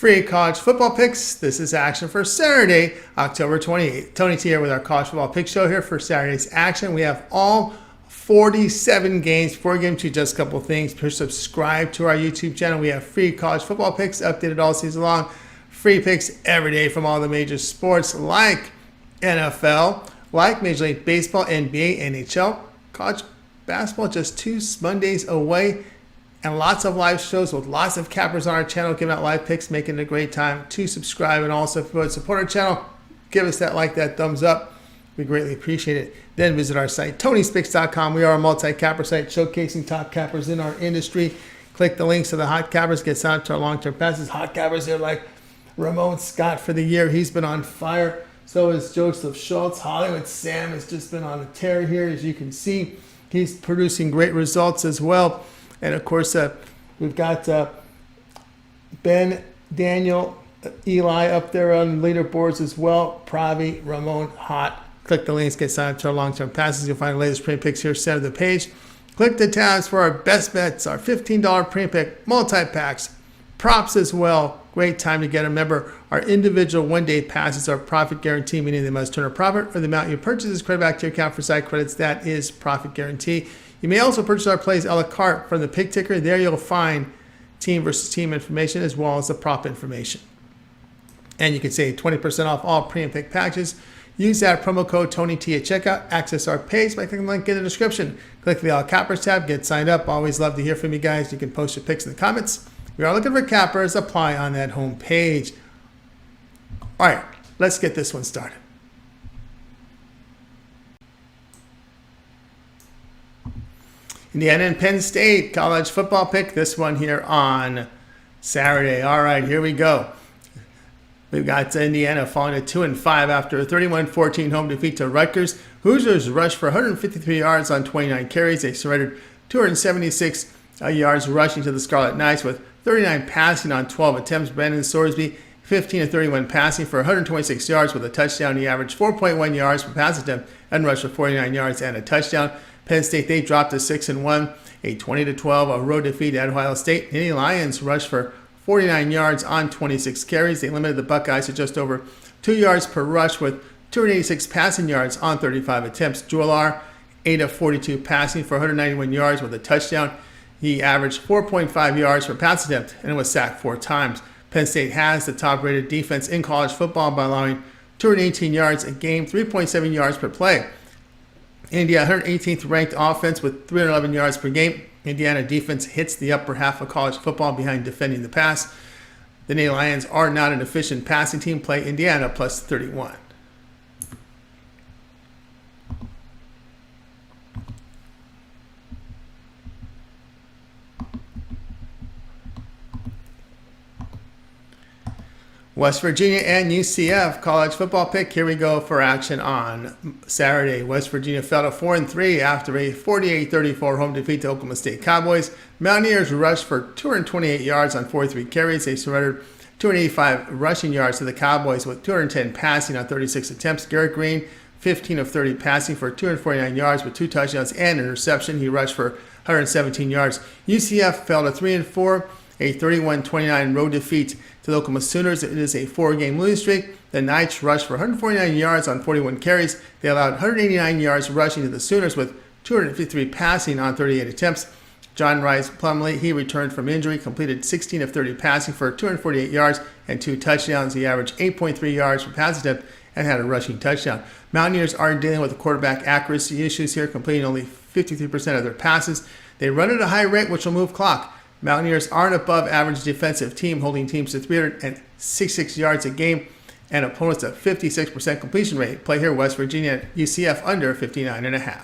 free college football picks. This is action for Saturday, October 28th. Tony T here with our college football pick show here for Saturday's action. We have all 47 games. Before we get into just a couple of things, please subscribe to our YouTube channel. We have free college football picks updated all season long. Free picks every day from all the major sports like NFL, like Major League Baseball, NBA, NHL, college basketball just 2 Mondays away. And lots of live shows with lots of cappers on our channel giving out live picks, making it a great time to subscribe. And also, if you want to support our channel, give us that like, that thumbs up. We greatly appreciate it. Then visit our site, TonySpicks.com. We are a multi-capper site showcasing top cappers in our industry. Click the links to the hot cappers, get signed up to our long-term passes. Hot cappers here like Ramon Scott for the year. He's been on fire. So is Joseph Schultz. Hollywood Sam has just been on a tear here, as you can see. He's producing great results as well. And, of course, we've got Ben, Daniel, Eli up there on the leaderboards as well. Pravi, Ramon, Hot. Click the links, get signed up to our long-term passes. You'll find the latest print picks here center of the page. Click the tabs for our best bets, our $15 print pick, multi-packs, props as well. Great time to get. Remember, our individual one-day passes are profit guarantee, meaning they must turn a profit or the amount you purchase is credited back to your account for site credits. That is profit guarantee. You may also purchase our plays a la carte from the pick ticker. There you'll find team versus team information as well as the prop information. And you can save 20% off all pre and pick packages. Use that promo code TonyT at checkout. Access our page by clicking the link in the description. Click the All Cappers tab. Get signed up. Always love to hear from you guys. You can post your picks in the comments. We are looking for cappers. Apply on that home page. All right, let's get this one started. Indiana and Penn State college football pick. This one here on Saturday. All right, here we go. We've got Indiana falling to 2-5 after a 31-14 home defeat to Rutgers. Hoosiers rushed for 153 yards on 29 carries. They surrendered 276 yards rushing to the Scarlet Knights with 39 passing on 12 attempts. Brandon Sorsby, 15 of 31 passing for 126 yards with a touchdown. He averaged 4.1 yards per pass attempt and rushed for 49 yards and a touchdown. Penn State, they dropped to 6-1, a 20-12 road defeat at Ohio State. Nittany Lions rushed for 49 yards on 26 carries. They limited the Buckeyes to just over 2 yards per rush with 286 passing yards on 35 attempts. Juelar, 8 of 42 passing for 191 yards with a touchdown. He averaged 4.5 yards per pass attempt and was sacked 4 times. Penn State has the top-rated defense in college football by allowing 218 yards a game, 3.7 yards per play. India, 118th ranked offense with 311 yards per game. Indiana defense hits the upper half of college football behind defending the pass. The Nittany Lions are not an efficient passing team. Play Indiana plus 31. West Virginia and UCF college football pick. Here we go for action on Saturday. West Virginia fell to 4-3 after a 48-34 home defeat to Oklahoma State Cowboys. Mountaineers rushed for 228 yards on 43 carries. They surrendered 285 rushing yards to the Cowboys with 210 passing on 36 attempts. Garrett Green, 15 of 30 passing for 249 yards with 2 touchdowns and an interception. He rushed for 117 yards. UCF fell to 3-4. A 31-29 road defeat to the Oklahoma Sooners. It is a 4-game losing streak. The Knights rushed for 149 yards on 41 carries. They allowed 189 yards rushing to the Sooners with 253 passing on 38 attempts. John Rice Plumlee, he returned from injury, completed 16 of 30 passing for 248 yards and 2 touchdowns. He averaged 8.3 yards per pass attempt and had a rushing touchdown. Mountaineers are dealing with the quarterback accuracy issues here, completing only 53% of their passes. They run at a high rate, which will move clock. Mountaineers are an above-average defensive team, holding teams to 366 yards a game and opponents a 56% completion rate. Play here, West Virginia, UCF under 59.5.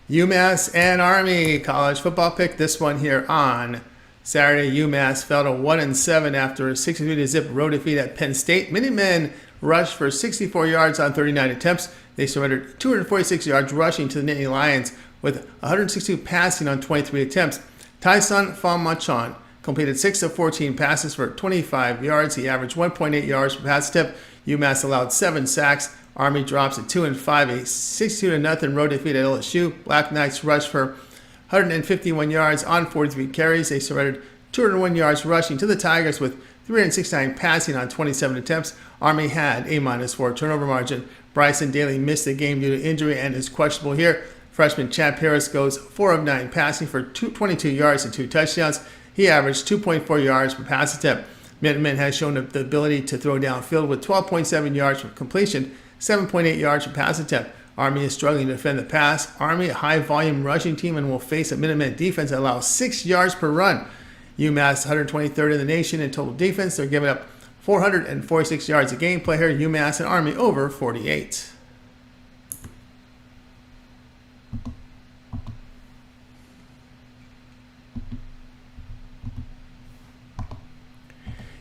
UMass and Army college football pick. This one here on Saturday. UMass fell to 1-7 after a 63-zip road defeat at Penn State. Minutemen rushed for 64 yards on 39 attempts. They surrendered 246 yards rushing to the Nittany Lions with 162 passing on 23 attempts. Tyson Famachon completed 6 of 14 passes for 25 yards. He averaged 1.8 yards per pass attempt. UMass allowed 7 sacks. Army drops at 2-5, a 62-0 road defeat at LSU. Black Knights rushed for 151 yards on 43 carries. They surrendered 201 yards rushing to the Tigers with 369 passing on 27 attempts. Army had a -4 turnover margin. Bryson Daly missed the game due to injury and is questionable here. Freshman Chad Harris goes 4 of 9 passing for 22 yards and 2 touchdowns. He averaged 2.4 yards per pass attempt. Minutemen has shown the ability to throw downfield with 12.7 yards for completion, 7.8 yards per pass attempt. Army is struggling to defend the pass. Army, a high-volume rushing team, and will face a Minutemen defense that allows 6 yards per run. UMass 123rd in the nation in total defense. They're giving up 446 yards a game. Play here, UMass and Army over 48.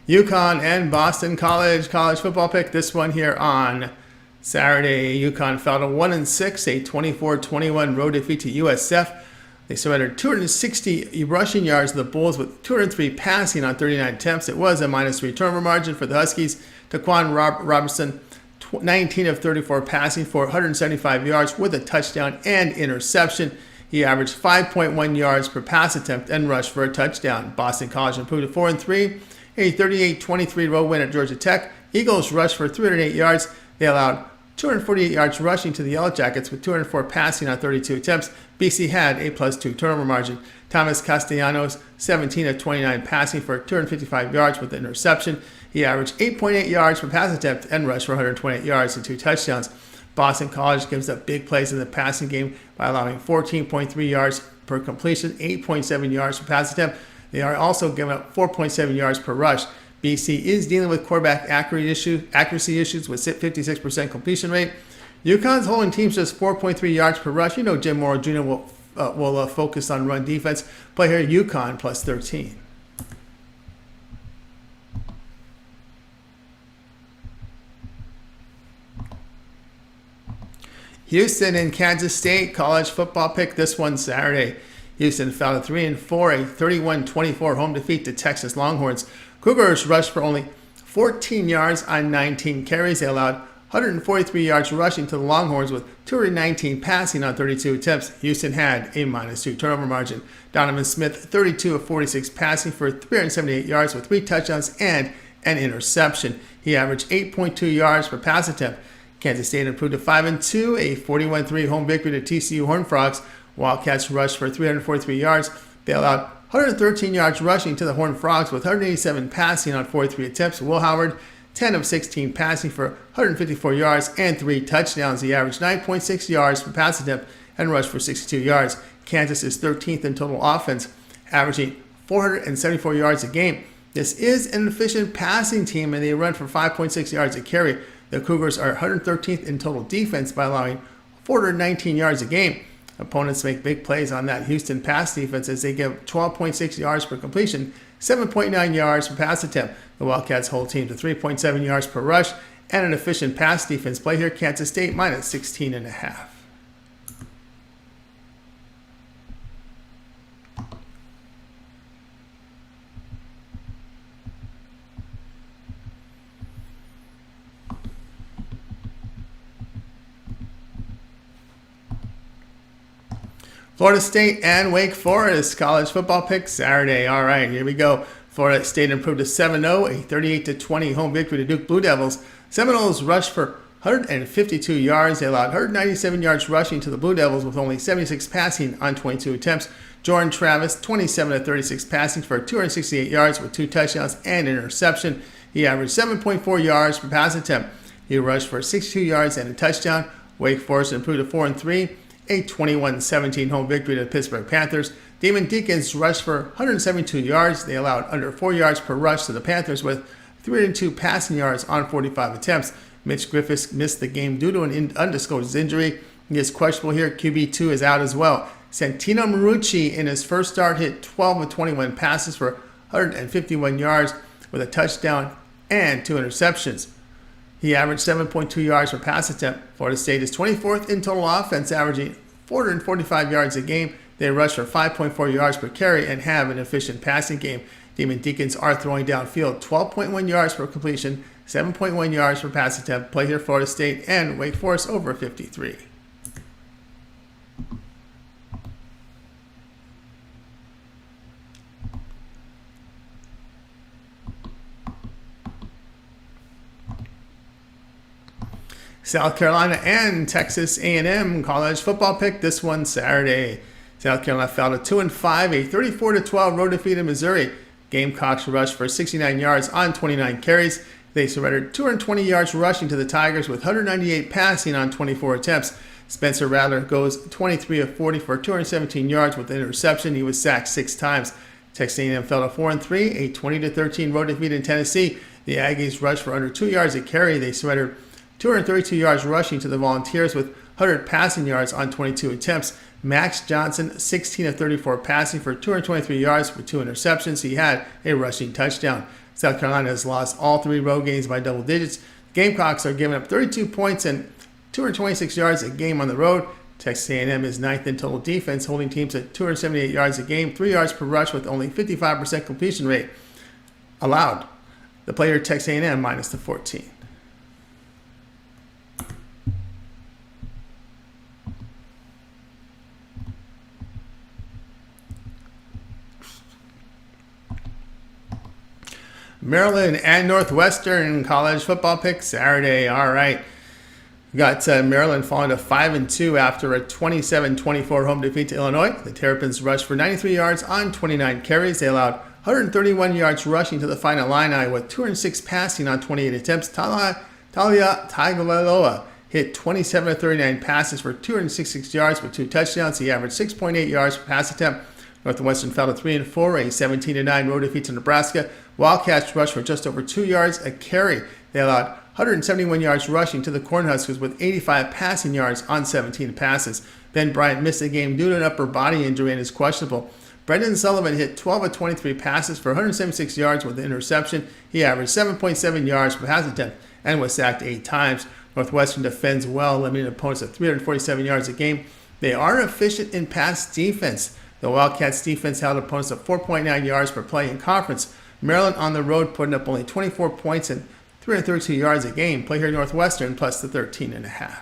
UConn and Boston College football pick. This one here on Saturday. UConn fell to 1-6, a 24-21 road defeat to USF. They surrendered 260 rushing yards to the Bulls with 203 passing on 39 attempts. It was a -3 turnover margin for the Huskies. Taquan Robertson, 19 of 34 passing for 175 yards with a touchdown and interception. He averaged 5.1 yards per pass attempt and rushed for a touchdown. Boston College improved to 4-3, a 38-23 road win at Georgia Tech. Eagles rushed for 308 yards. They allowed 248 yards rushing to the Yellow Jackets with 204 passing on 32 attempts. BC had a +2 turnover margin. Thomas Castellanos, 17 of 29 passing for 255 yards with an interception. He averaged 8.8 yards per pass attempt and rushed for 128 yards and 2 touchdowns. Boston College gives up big plays in the passing game by allowing 14.3 yards per completion, 8.7 yards per pass attempt. They are also giving up 4.7 yards per rush. BC is dealing with quarterback accuracy issues with 56% completion rate. UConn's holding teams just 4.3 yards per rush. You know Jim Morrow Jr. will focus on run defense. Play here UConn +13. Houston and Kansas State college football pick. This one Saturday. Houston fell to 3-4, a 31-24 home defeat to Texas Longhorns. Cougars rushed for only 14 yards on 19 carries. They allowed 143 yards rushing to the Longhorns with 219 passing on 32 attempts. Houston had a -2 turnover margin. Donovan Smith, 32 of 46 passing for 378 yards with 3 touchdowns and an interception. He averaged 8.2 yards per pass attempt. Kansas State improved to 5-2, a 41-3 home victory to TCU Horned Frogs. Wildcats rushed for 343 yards. They allowed 113 yards rushing to the Horned Frogs with 187 passing on 43 attempts. Will Howard, 10 of 16 passing for 154 yards and 3 touchdowns. He averaged 9.6 yards per pass attempt and rushed for 62 yards. Kansas is 13th in total offense, averaging 474 yards a game. This is an efficient passing team, and they run for 5.6 yards a carry. The Cougars are 113th in total defense by allowing 419 yards a game. Opponents make big plays on that Houston pass defense as they give 12.6 yards per completion, 7.9 yards per pass attempt. The Wildcats hold team to 3.7 yards per rush and an efficient pass defense. Play here, Kansas State -16.5. Florida State and Wake Forest college football pick Saturday. All right, here we go. Florida State improved to 7-0, a 38-20 home victory to Duke Blue Devils. Seminoles rushed for 152 yards. They allowed 197 yards rushing to the Blue Devils with only 76 passing on 22 attempts. Jordan Travis, 27 of 36 passing for 268 yards with 2 touchdowns and an interception. He averaged 7.4 yards per pass attempt. He rushed for 62 yards and a touchdown. Wake Forest improved to 4-3. A 21-17 home victory to the Pittsburgh Panthers. Damon Deacons rushed for 172 yards. They allowed under 4 yards per rush to the Panthers with 302 passing yards on 45 attempts. Mitch Griffiths missed the game due to an undisclosed injury. He is questionable here. QB2 is out as well. Santino Marucci in his first start hit 12 of 21 passes for 151 yards with a touchdown and 2 interceptions. He averaged 7.2 yards per pass attempt. Florida State is 24th in total offense, averaging 445 yards a game. They rush for 5.4 yards per carry and have an efficient passing game. Demon Deacons are throwing downfield, 12.1 yards per completion, 7.1 yards per pass attempt. Play here Florida State and Wake Forest over 53. South Carolina and Texas A&M college football pick. This one Saturday. South Carolina fell to 2-5, a 34-12 road defeat in Missouri. Gamecocks rushed for 69 yards on 29 carries. They surrendered 220 yards rushing to the Tigers with 198 passing on 24 attempts. Spencer Rattler goes 23 of 40 for 217 yards with an interception. He was sacked 6 times. Texas A&M fell to 4-3, a 20-13 road defeat in Tennessee. The Aggies rushed for under 2 yards a carry. They surrendered 232 yards rushing to the Volunteers with 100 passing yards on 22 attempts. Max Johnson, 16 of 34 passing for 223 yards with 2 interceptions. He had a rushing touchdown. South Carolina has lost all 3 road games by double digits. Gamecocks are giving up 32 points and 226 yards a game on the road. Texas A&M is 9th in total defense, holding teams at 278 yards a game, 3 yards per rush with only 55% completion rate allowed. The player Texas A&M minus the 14. Maryland and Northwestern college football pick Saturday. All right. We got Maryland falling to 5-2 after a 27-24 home defeat to Illinois. The Terrapins rushed for 93 yards on 29 carries. They allowed 131 yards rushing to the final line with 206 passing on 28 attempts. Talia Tagovailoa hit 27 of 39 passes for 266 yards with 2 touchdowns. He averaged 6.8 yards per pass attempt. Northwestern fell to 3-4, a 17-9 road defeat to Nebraska. Wildcats rushed for just over 2 yards a carry. They allowed 171 yards rushing to the Cornhuskers with 85 passing yards on 17 passes. Ben Bryant missed the game due to an upper body injury and is questionable. Brendan Sullivan hit 12 of 23 passes for 176 yards with an interception. He averaged 7.7 yards per pass attempt and was sacked 8 times. Northwestern defends well, limiting opponents at 347 yards a game. They are efficient in pass defense. The Wildcats defense held opponents at 4.9 yards per play in conference. Maryland on the road putting up only 24 points and 332 yards a game. Play here Northwestern plus the 13.5.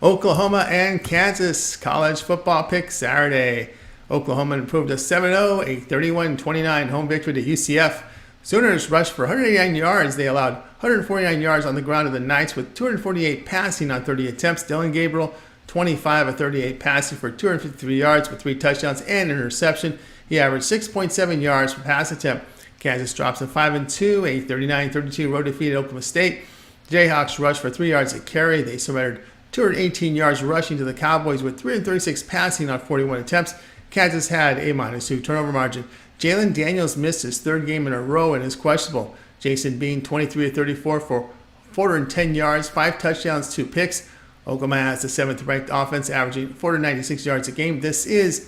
Oklahoma and Kansas college football pick Saturday. Oklahoma improved to 7-0, a 31-29 home victory to UCF. Sooners rushed for 189 yards. They allowed 149 yards on the ground to the Knights with 248 passing on 30 attempts. Dylan Gabriel, 25 of 38 passing for 253 yards with 3 touchdowns and an interception. He averaged 6.7 yards per pass attempt. Kansas drops to 5-2, a 39-32 road defeat at Oklahoma State. Jayhawks rushed for 3 yards a carry. They surrendered 218 yards rushing to the Cowboys with 336 passing on 41 attempts. Kansas had a -2 turnover margin. Jalen Daniels missed his 3rd game in a row and is questionable. Jason Bean, 23 of 34 for 410 yards, 5 touchdowns, 2 picks. Oklahoma has the 7th-ranked offense, averaging 496 yards a game. This is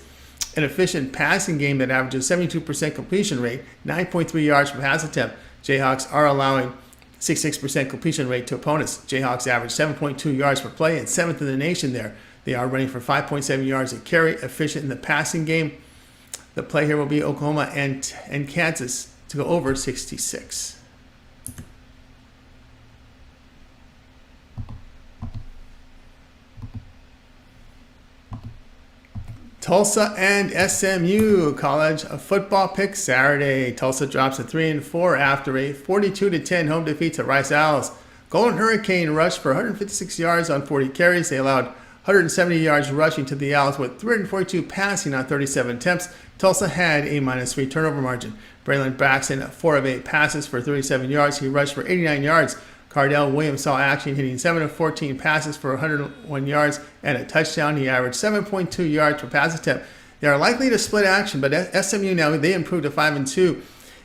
an efficient passing game that averages 72% completion rate, 9.3 yards per pass attempt. Jayhawks are allowing 66% completion rate to opponents. Jayhawks average 7.2 yards per play and 7th in the nation there. They are running for 5.7 yards a carry, efficient in the passing game. The play here will be Oklahoma and Kansas to go over 66. Tulsa and SMU college football pick Saturday. Tulsa drops to 3-4 after a 42-10 home defeat to Rice Owls. Golden Hurricane rushed for 156 yards on 40 carries. They allowed 170 yards rushing to the Owls with 342 passing on 37 attempts. Tulsa had a -3 turnover margin. Braylon Braxton, 4 of 8 passes for 37 yards. He rushed for 89 yards. Cardell Williams saw action, hitting 7 of 14 passes for 101 yards and a touchdown. He averaged 7.2 yards per pass attempt. They are likely to split action, but SMU now, they improved to 5-2.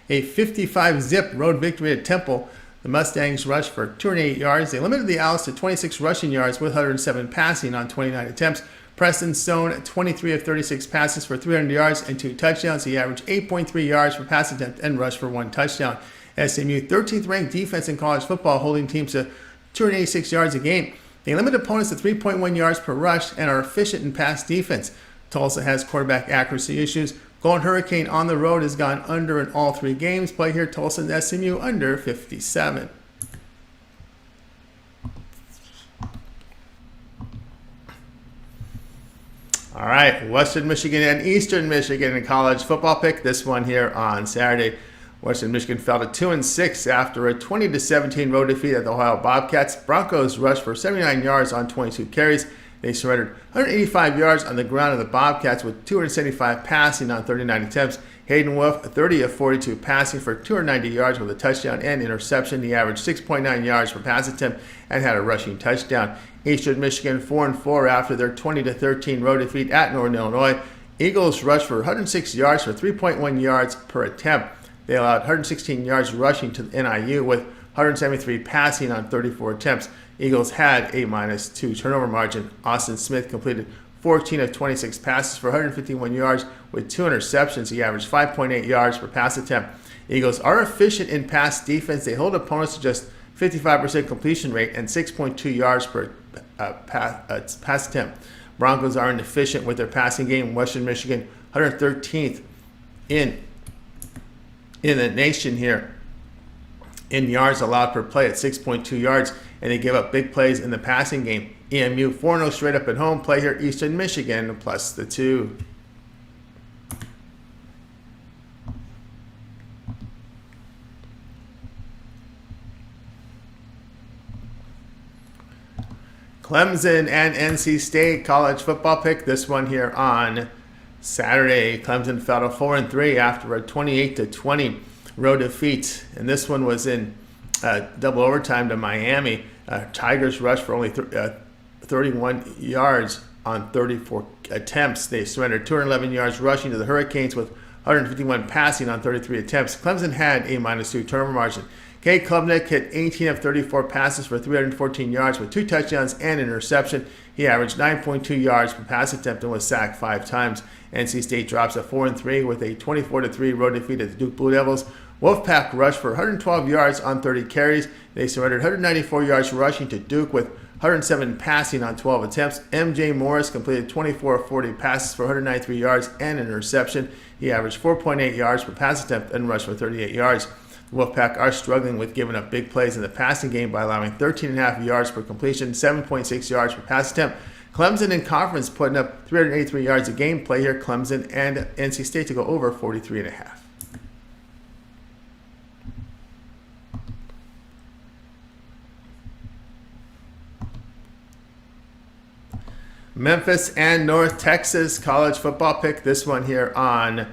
A 55-zip road victory at Temple. The Mustangs rushed for 208 yards. They limited the Owls to 26 rushing yards with 107 passing on 29 attempts. Preston Stone, 23 of 36 passes for 300 yards and 2 touchdowns. He averaged 8.3 yards per pass attempt and rushed for 1 touchdown. SMU, 13th ranked defense in college football, holding teams to 286 yards a game. They limit opponents to 3.1 yards per rush and are efficient in pass defense. Tulsa has quarterback accuracy issues. Golden Hurricane on the road has gone under in all 3 games. Play here Tulsa and SMU under 57. All right, Western Michigan and Eastern Michigan in college football pick. This one here on Saturday. Western Michigan fell to 2-6 after a 20-17 road defeat at the Ohio Bobcats. Broncos rushed for 79 yards on 22 carries. They surrendered 185 yards on the ground of the Bobcats with 275 passing on 39 attempts. Hayden Wolf, 30 of 42 passing for 290 yards with a touchdown and interception. He averaged 6.9 yards per pass attempt and had a rushing touchdown. Eastern Michigan 4-4 after their 20-13 road defeat at Northern Illinois. Eagles rushed for 106 yards for 3.1 yards per attempt. They allowed 116 yards rushing to NIU with 173 passing on 34 attempts. Eagles had a -2 turnover margin. Austin Smith completed 14 of 26 passes for 151 yards with 2 interceptions. He averaged 5.8 yards per pass attempt. Eagles are efficient in pass defense. They hold opponents to just 55% completion rate and 6.2 yards per pass attempt. Broncos are inefficient with their passing game. Western Michigan 113th in the nation here in yards allowed per play at 6.2 yards, and they give up big plays in the passing game. EMU 4-0 straight up at home. Play here Eastern Michigan plus the 2. Clemson and NC State college football pick. This one here on Saturday. Clemson fell to 4-3 after a 28-20 road defeat, and this one was in double overtime to Miami. Tigers rushed for only 31 yards on 34 attempts. They surrendered 211 yards rushing to the Hurricanes with 151 passing on 33 attempts. Clemson had a -2 turnover margin. Cade Klubnik hit 18 of 34 passes for 314 yards with 2 touchdowns and an interception. He averaged 9.2 yards per pass attempt and was sacked 5 times. NC State drops at 4-3 with a 24-3 road defeat at the Duke Blue Devils. Wolfpack rushed for 112 yards on 30 carries. They surrendered 194 yards rushing to Duke with 107 passing on 12 attempts. MJ Morris completed 24 of 40 passes for 193 yards and an interception. He averaged 4.8 yards per pass attempt and rushed for 38 yards. The Wolfpack are struggling with giving up big plays in the passing game by allowing 13.5 yards per completion, 7.6 yards per pass attempt. Clemson in conference putting up 383 yards a game. Play here Clemson and NC State to go over 43.5. Memphis and North Texas college football pick. This one here on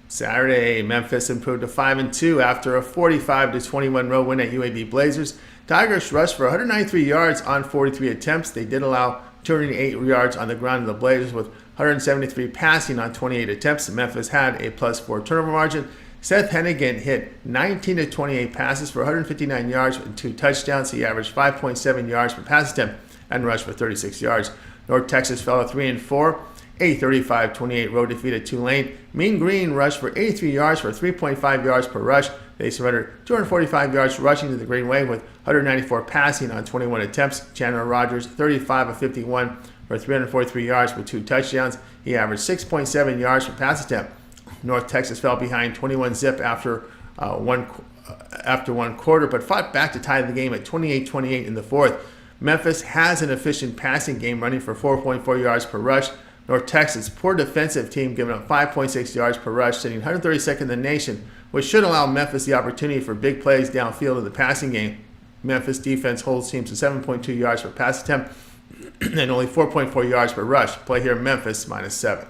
Saturday. Memphis improved to 5-2 after a 45-21 road win at UAB Blazers. Tigers rushed for 193 yards on 43 attempts. They did allow 208 yards on the ground of the Blazers with 173 passing on 28 attempts. Memphis had a +4 turnover margin. Seth Hennigan hit 19 of 28 passes for 159 yards and 2 touchdowns. He averaged 5.7 yards per pass attempt and rushed for 36 yards. North Texas fell to 3-4, a 35-28 road defeat at Tulane. Mean Green rushed for 83 yards for 3.5 yards per rush. They surrendered 245 yards rushing to the Greenway with 194 passing on 21 attempts. Chandler Rogers, 35 of 51 for 343 yards with 2 touchdowns. He averaged 6.7 yards per pass attempt. North Texas fell behind 21-zip after one quarter, but fought back to tie the game at 28-28 in the fourth. Memphis has an efficient passing game running for 4.4 yards per rush. North Texas, poor defensive team, giving up 5.6 yards per rush, sitting 132nd in the nation, which should allow Memphis the opportunity for big plays downfield in the passing game. Memphis defense holds teams to 7.2 yards per pass attempt and only 4.4 yards per rush. Play here Memphis -7.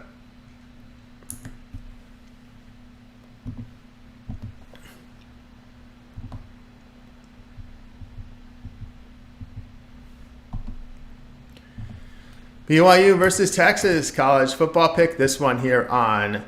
BYU versus Texas college football pick. This one here on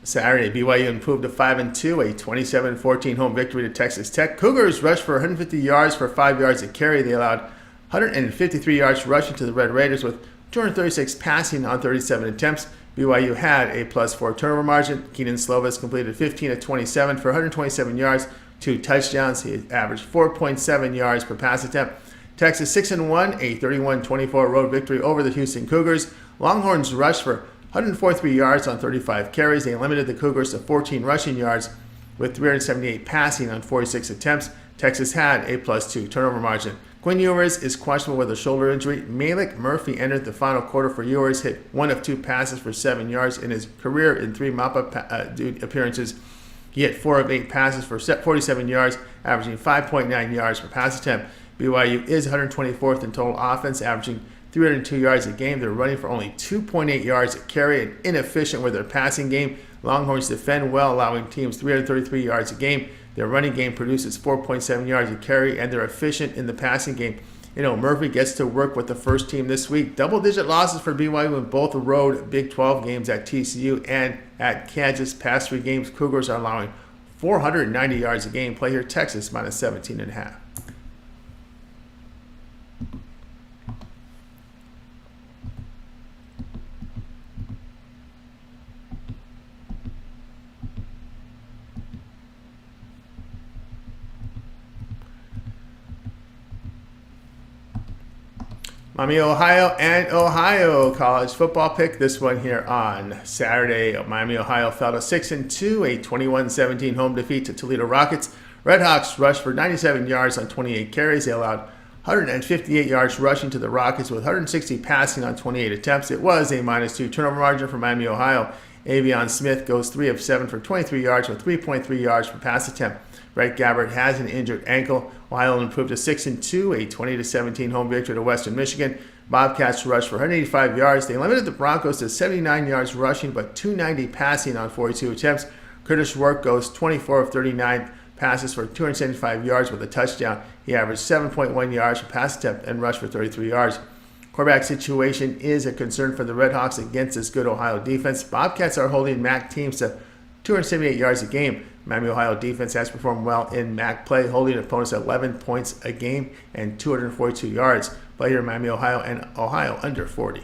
Saturday. BYU improved to 5-2, a 27-14 home victory to Texas Tech. Cougars rushed for 150 yards for 5 yards a carry. They allowed 153 yards rushing to the Red Raiders with 236 passing on 37 attempts. BYU had a +4 turnover margin. Keenan Slovis completed 15 of 27 for 127 yards, 2 touchdowns. He averaged 4.7 yards per pass attempt. Texas 6-1, a 31-24 road victory over the Houston Cougars. Longhorns rushed for 143 yards on 35 carries. They limited the Cougars to 14 rushing yards with 378 passing on 46 attempts. Texas had a +2 turnover margin. Quinn Ewers is questionable with a shoulder injury. Malik Murphy entered the final quarter for Ewers, hit 1 of 2 passes for 7 yards in his career in 3 mop-up appearances. He hit 4 of 8 passes for 47 yards, averaging 5.9 yards per pass attempt. BYU is 124th in total offense, averaging 302 yards a game. They're running for only 2.8 yards a carry and inefficient with their passing game. Longhorns defend well, allowing teams 333 yards a game. Their running game produces 4.7 yards a carry, and they're efficient in the passing game. Murphy gets to work with the first team this week. Double-digit losses for BYU in both the road Big 12 games at TCU and at Kansas. Past 3 games, Cougars are allowing 490 yards a game. Play here, Texas -17.5. Miami, Ohio, and Ohio college football pick. This one here on Saturday. Miami, Ohio fell to 6-2, a 21-17 home defeat to Toledo Rockets. Redhawks rushed for 97 yards on 28 carries. They allowed 158 yards rushing to the Rockets with 160 passing on 28 attempts. It was a -2 turnover margin for Miami, Ohio. Avion Smith goes 3 of 7 for 23 yards with 3.3 yards per pass attempt. Brett Gabbert has an injured ankle. Ohio improved to 6-2, a 20-17 home victory to Western Michigan. Bobcats rushed for 185 yards. They limited the Broncos to 79 yards rushing, but 290 passing on 42 attempts. Curtis Rourke goes 24 of 39 passes for 275 yards with a touchdown. He averaged 7.1 yards per pass attempt and rushed for 33 yards. Quarterback situation is a concern for the Redhawks against this good Ohio defense. Bobcats are holding MAC teams to 278 yards a game. Miami, Ohio defense has performed well in MAC play, holding opponents at 11 points a game and 242 yards. Play here, Miami, Ohio, and Ohio under 40.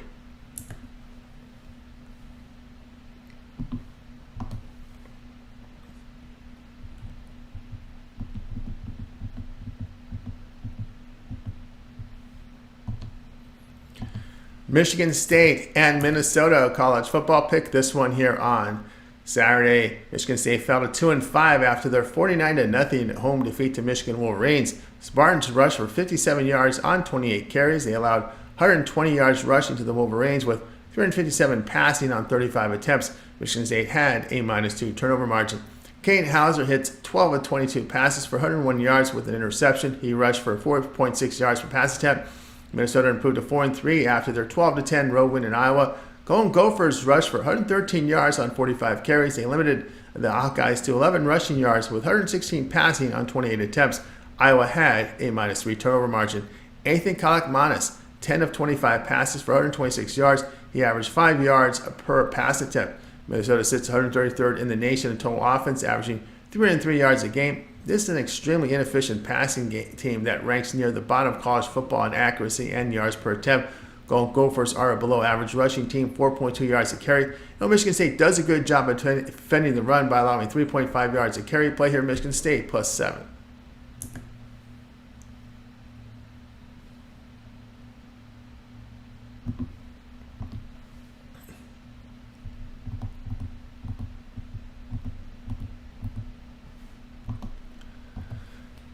Michigan State and Minnesota college football pick. This one here on Saturday. Michigan State fell to 2-5 after their 49-0 home defeat to Michigan Wolverines. Spartans rushed for 57 yards on 28 carries. They allowed 120 yards rushing to the Wolverines with 357 passing on 35 attempts. Michigan State had a -2 turnover margin. Kane Hauser hits 12 of 22 passes for 101 yards with an interception. He rushed for 4.6 yards per pass attempt. Minnesota improved to 4-3 after their 12-10 road win in Iowa. Golden Gophers rushed for 113 yards on 45 carries. They limited the Hawkeyes to 11 rushing yards with 116 passing on 28 attempts. Iowa had a -3 turnover margin. Ethan Kalakmanis, 10 of 25 passes for 126 yards. He averaged 5 yards per pass attempt. Minnesota sits 133rd in the nation in total offense, averaging 303 yards a game. This is an extremely inefficient passing team that ranks near the bottom of college football in accuracy and yards per attempt. Golden Gophers are a below-average rushing team, 4.2 yards a carry. Michigan State does a good job of defending the run by allowing 3.5 yards a carry. Play here, Michigan State +7.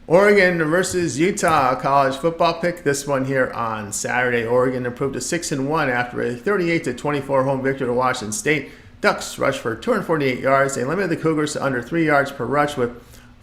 Oregon versus Utah college football pick. This one here on Saturday. Oregon improved to 6-1 after a 38-24 home victory to Washington State. Ducks rushed for 248 yards. They limited the Cougars to under 3 yards per rush with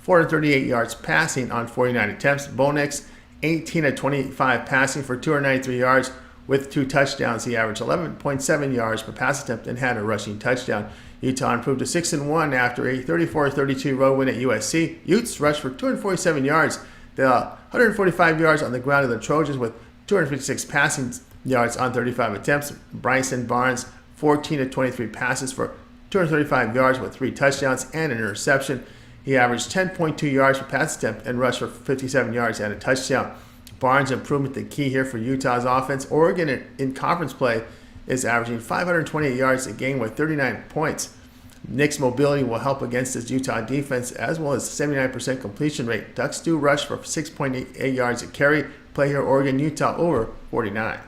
438 yards passing on 49 attempts. Bo Nix, 18-25 passing for 293 yards with 2 touchdowns. He averaged 11.7 yards per pass attempt and had a rushing touchdown. Utah improved to 6-1 after a 34-32 road win at USC. Utes rushed for 247 yards. They had 145 yards on the ground of the Trojans with 256 passing yards on 35 attempts. Bryson Barnes, 14-23 passes for 235 yards with 3 touchdowns and an interception. He averaged 10.2 yards per pass attempt and rushed for 57 yards and a touchdown. Barnes' improvement the key here for Utah's offense. Oregon in conference play is averaging 528 yards a game with 39 points. Nick's mobility will help against this Utah defense, as well as 79% completion rate. Ducks do rush for 6.8 yards a carry. Play here Oregon, Utah over 49.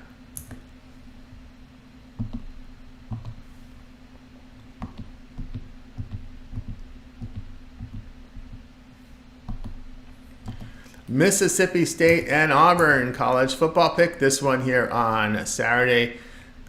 Mississippi State and Auburn college football pick. This one here on Saturday.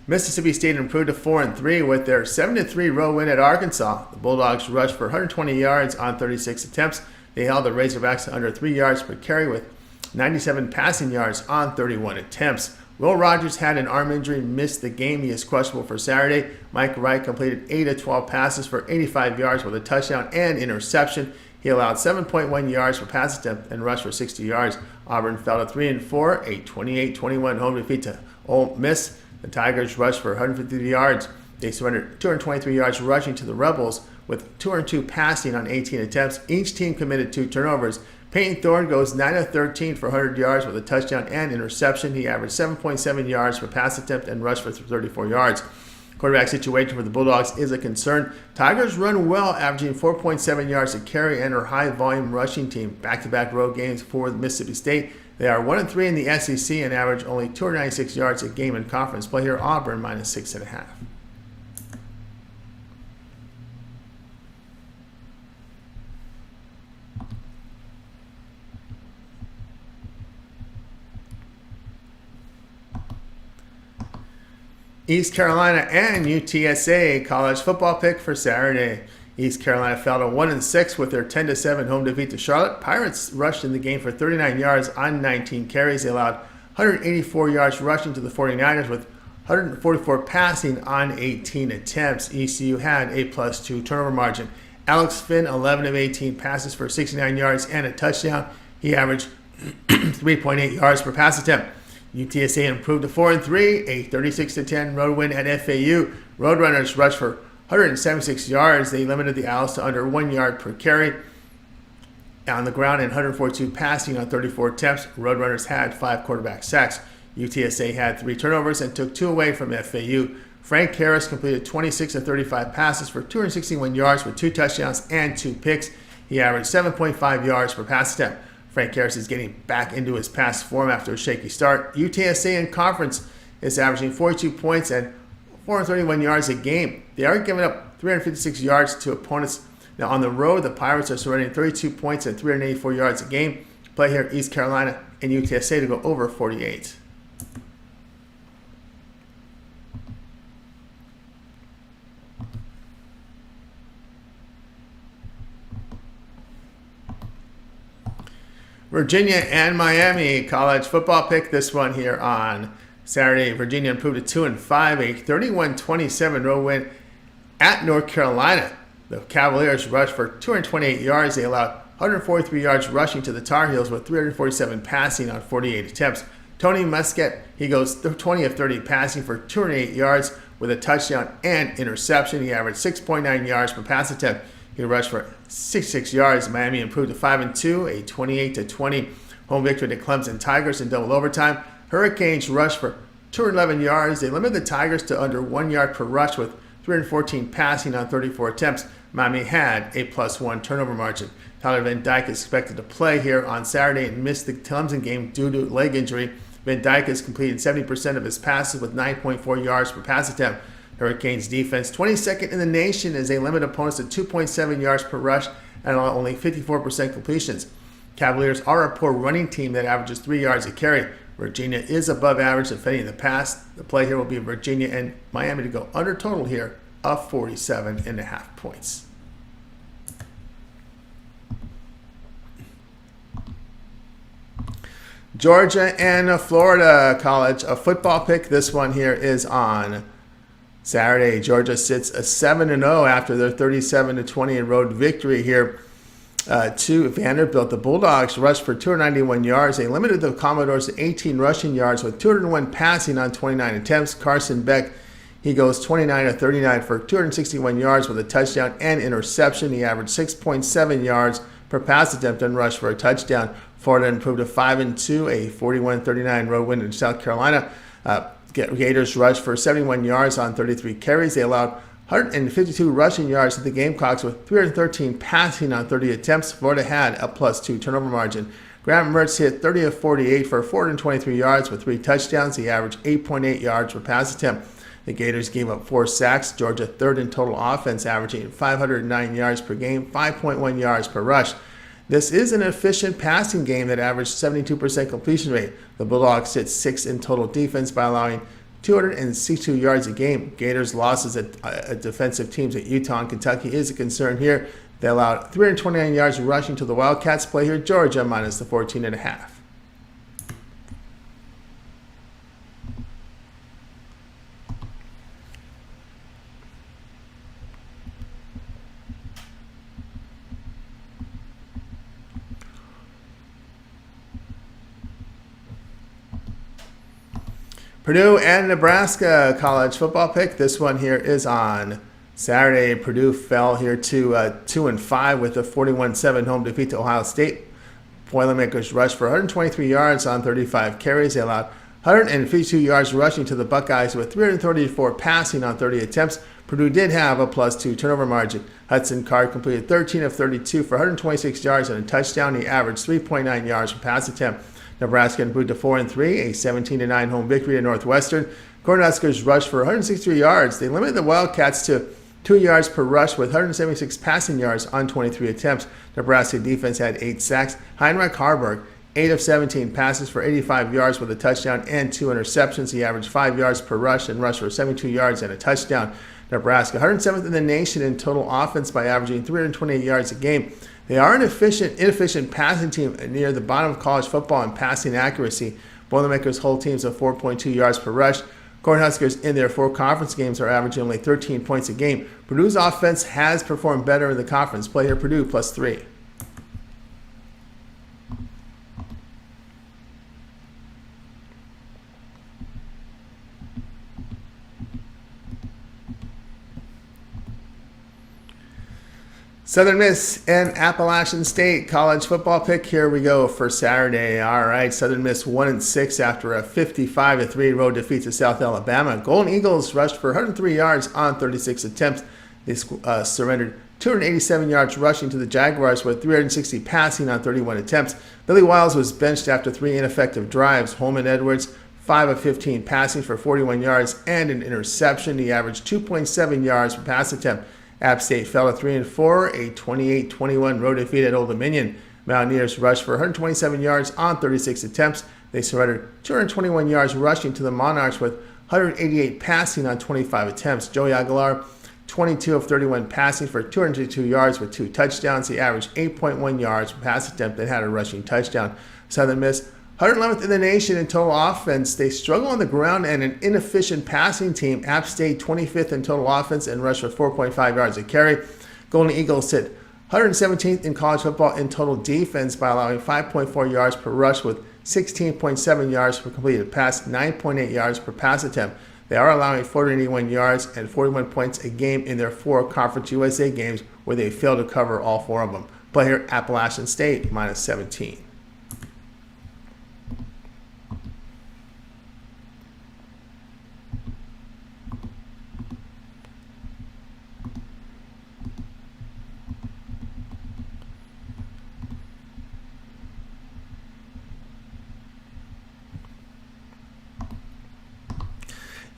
Mississippi State improved to 4-3 with their 7-3 road win at Arkansas. The Bulldogs rushed for 120 yards on 36 attempts. They held the Razorbacks to under 3 yards per carry with 97 passing yards on 31 attempts. Will Rogers had an arm injury, missed the game. He is questionable for Saturday. Mike Wright completed 8 of 12 passes for 85 yards with a touchdown and interception. He allowed 7.1 yards per pass attempt and rushed for 60 yards. Auburn fell to 3-4, a 28-21 home defeat to Ole Miss. The Tigers rushed for 150 yards. They surrendered 223 yards rushing to the Rebels with 202 passing on 18 attempts. Each team committed 2 turnovers. Peyton Thorne goes 9 of 13 for 100 yards with a touchdown and interception. He averaged 7.7 yards per pass attempt and rushed for 34 yards. Quarterback situation for the Bulldogs is a concern. Tigers run well, averaging 4.7 yards a carry and are high-volume rushing team. Back-to-back road games for Mississippi State. They are 1-3 in the SEC and average only 296 yards a game in conference. Play here Auburn minus 6.5. East Carolina and UTSA college football pick for Saturday. East Carolina fell to 1-6 with their 10-7 home defeat to Charlotte. Pirates rushed in the game for 39 yards on 19 carries. They allowed 184 yards rushing to the 49ers with 144 passing on 18 attempts. ECU had a +2 turnover margin. Alex Finn, 11 of 18 passes for 69 yards and a touchdown. He averaged 3.8 yards per pass attempt. UTSA improved to 4-3, a 36-10 road win at FAU. Roadrunners rushed for 176 yards. They limited the Owls to under 1 yard per carry on the ground and 142 passing on 34 attempts. Roadrunners had 5 quarterback sacks. UTSA had 3 turnovers and took 2 away from FAU. Frank Harris completed 26 of 35 passes for 261 yards with 2 touchdowns and 2 picks. He averaged 7.5 yards per pass attempt. Frank Harris is getting back into his pass form after a shaky start. UTSA in conference is averaging 42 points and 431 yards a game. They are giving up 356 yards to opponents. Now on the road, the Pirates are surrendering 32 points and 384 yards a game. Play here East Carolina and UTSA to go over 48. Virginia and Miami college football pick. This one here on Saturday. Virginia improved to 2-5, a 31-27 road win at North Carolina. The Cavaliers rushed for 228 yards. They allowed 143 yards rushing to the Tar Heels with 347 passing on 48 attempts. Tony Muskett, he goes 20 of 30 passing for 208 yards with a touchdown and interception. He averaged 6.9 yards per pass attempt. He rushed for 66 yards. Miami improved to 5-2, a 28-20 home victory to Clemson Tigers in double overtime. Hurricanes rushed for 211 yards. They limited the Tigers to under 1 yard per rush with 314 passing on 34 attempts. Miami had a +1 turnover margin. Tyler Van Dyke is expected to play here on Saturday and missed the Clemson game due to leg injury. Van Dyke has completed 70% of his passes with 9.4 yards per pass attempt. Hurricanes defense 22nd in the nation as they limit opponents to 2.7 yards per rush and allow only 54% completions. Cavaliers are a poor running team that averages 3 yards a carry. Virginia is above average defending the pass. The play here will be Virginia and Miami to go under total here of 47.5 points. Georgia and Florida college a football pick. This one here is on Saturday. Georgia sits a 7-0 after their 37-20 road victory here to Vanderbilt. The Bulldogs rushed for 291 yards. They limited the Commodores to 18 rushing yards with 201 passing on 29 attempts. Carson Beck, he goes 29 of 39 for 261 yards with a touchdown and interception. He averaged 6.7 yards per pass attempt and rushed for a touchdown. Florida improved to 5-2, a 41-39 road win in South Carolina. Gators rushed for 71 yards on 33 carries. They allowed 152 rushing yards to the Gamecocks with 313 passing on 30 attempts. Florida had a +2 turnover margin. Graham Mertz hit 30 of 48 for 423 yards with 3 touchdowns. He averaged 8.8 yards per pass attempt. The Gators gave up 4 sacks. Georgia third in total offense, averaging 509 yards per game, 5.1 yards per rush. This is an efficient passing game that averaged 72% completion rate. The Bulldogs sit 6th in total defense by allowing 262 yards a game. Gators' losses at defensive teams at Utah and Kentucky is a concern here. They allowed 329 yards rushing to the Wildcats. Play here Georgia minus the 14.5. Purdue and Nebraska college football pick. This one here is on Saturday. Purdue fell here to 2-5 with a 41-7 home defeat to Ohio State. Boilermakers rushed for 123 yards on 35 carries. They allowed 152 yards rushing to the Buckeyes with 334 passing on 30 attempts. Purdue did have a +2 turnover margin. Hudson Card completed 13 of 32 for 126 yards and a touchdown. He averaged 3.9 yards per pass attempt. Nebraska improved to 4-3, a 17-9 home victory to Northwestern. Cornhuskers rushed for 163 yards. They limited the Wildcats to 2 yards per rush with 176 passing yards on 23 attempts. Nebraska defense had 8 sacks. Heinrich Harburg, 8 of 17 passes for 85 yards with a touchdown and 2 interceptions. He averaged 5 yards per rush and rushed for 72 yards and a touchdown. Nebraska, 107th in the nation in total offense by averaging 328 yards a game. They are an inefficient passing team near the bottom of college football in passing accuracy. Boilermakers hold teams of 4.2 yards per rush. Cornhuskers in their 4 conference games are averaging only 13 points a game. Purdue's offense has performed better in the conference. Play here Purdue +3. Southern Miss and Appalachian State college football pick. Here we go for Saturday. All right, Southern Miss 1-6 after a 55-3 road defeat to South Alabama. Golden Eagles rushed for 103 yards on 36 attempts. They surrendered 287 yards rushing to the Jaguars with 360 passing on 31 attempts. Billy Wiles was benched after 3 ineffective drives. Holman Edwards, 5 of 15 passing for 41 yards and an interception. He averaged 2.7 yards per pass attempt. App State fell to 3-4, a 28-21 road defeat at Old Dominion. Mountaineers rushed for 127 yards on 36 attempts. They surrendered 221 yards rushing to the Monarchs with 188 passing on 25 attempts. Joey Aguilar, 22 of 31 passing for 202 yards with 2 touchdowns. He averaged 8.1 yards per pass attempt and had a rushing touchdown. Southern Miss, 111th in the nation in total offense. They struggle on the ground and an inefficient passing team. App State 25th in total offense and rushed for 4.5 yards a carry. Golden Eagles sit 117th in college football in total defense by allowing 5.4 yards per rush with 16.7 yards per completed pass, 9.8 yards per pass attempt. They are allowing 481 yards and 41 points a game in their 4 Conference USA games where they failed to cover all 4 of them. Play here Appalachian State -17.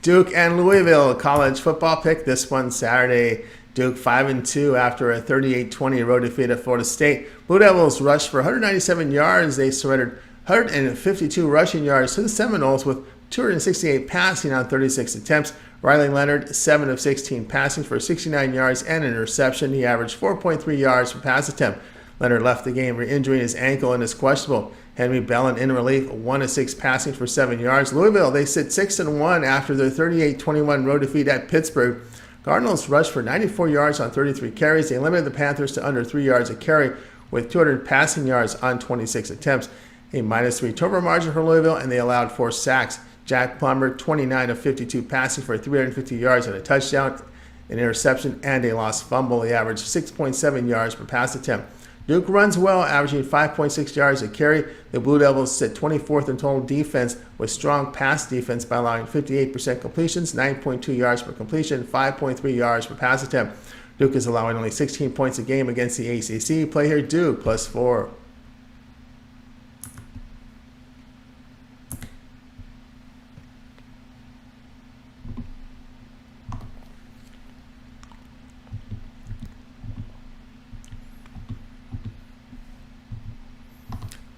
Duke and Louisville college football pick. This one Saturday. Duke 5-2 after a 38-20 road defeat at Florida State. Blue Devils rushed for 197 yards. They surrendered 152 rushing yards to the Seminoles with 268 passing on 36 attempts. Riley Leonard, 7 of 16 passing for 69 yards and an interception. He averaged 4.3 yards per pass attempt. Leonard left the game re-injuring his ankle and is questionable. Henry Bellin in relief, 1 of 6 passing for 7 yards. Louisville, they sit 6-1 after their 38-21 road defeat at Pittsburgh. Cardinals rushed for 94 yards on 33 carries. They limited the Panthers to under 3 yards a carry with 200 passing yards on 26 attempts. A -3 turnover margin for Louisville, and they allowed 4 sacks. Jack Plummer, 29 of 52 passing for 350 yards and a touchdown, an interception, and a lost fumble. He averaged 6.7 yards per pass attempt. Duke runs well, averaging 5.6 yards a carry. The Blue Devils sit 24th in total defense with strong pass defense by allowing 58% completions, 9.2 yards per completion, 5.3 yards per pass attempt. Duke is allowing only 16 points a game against the ACC. Play here Duke +4.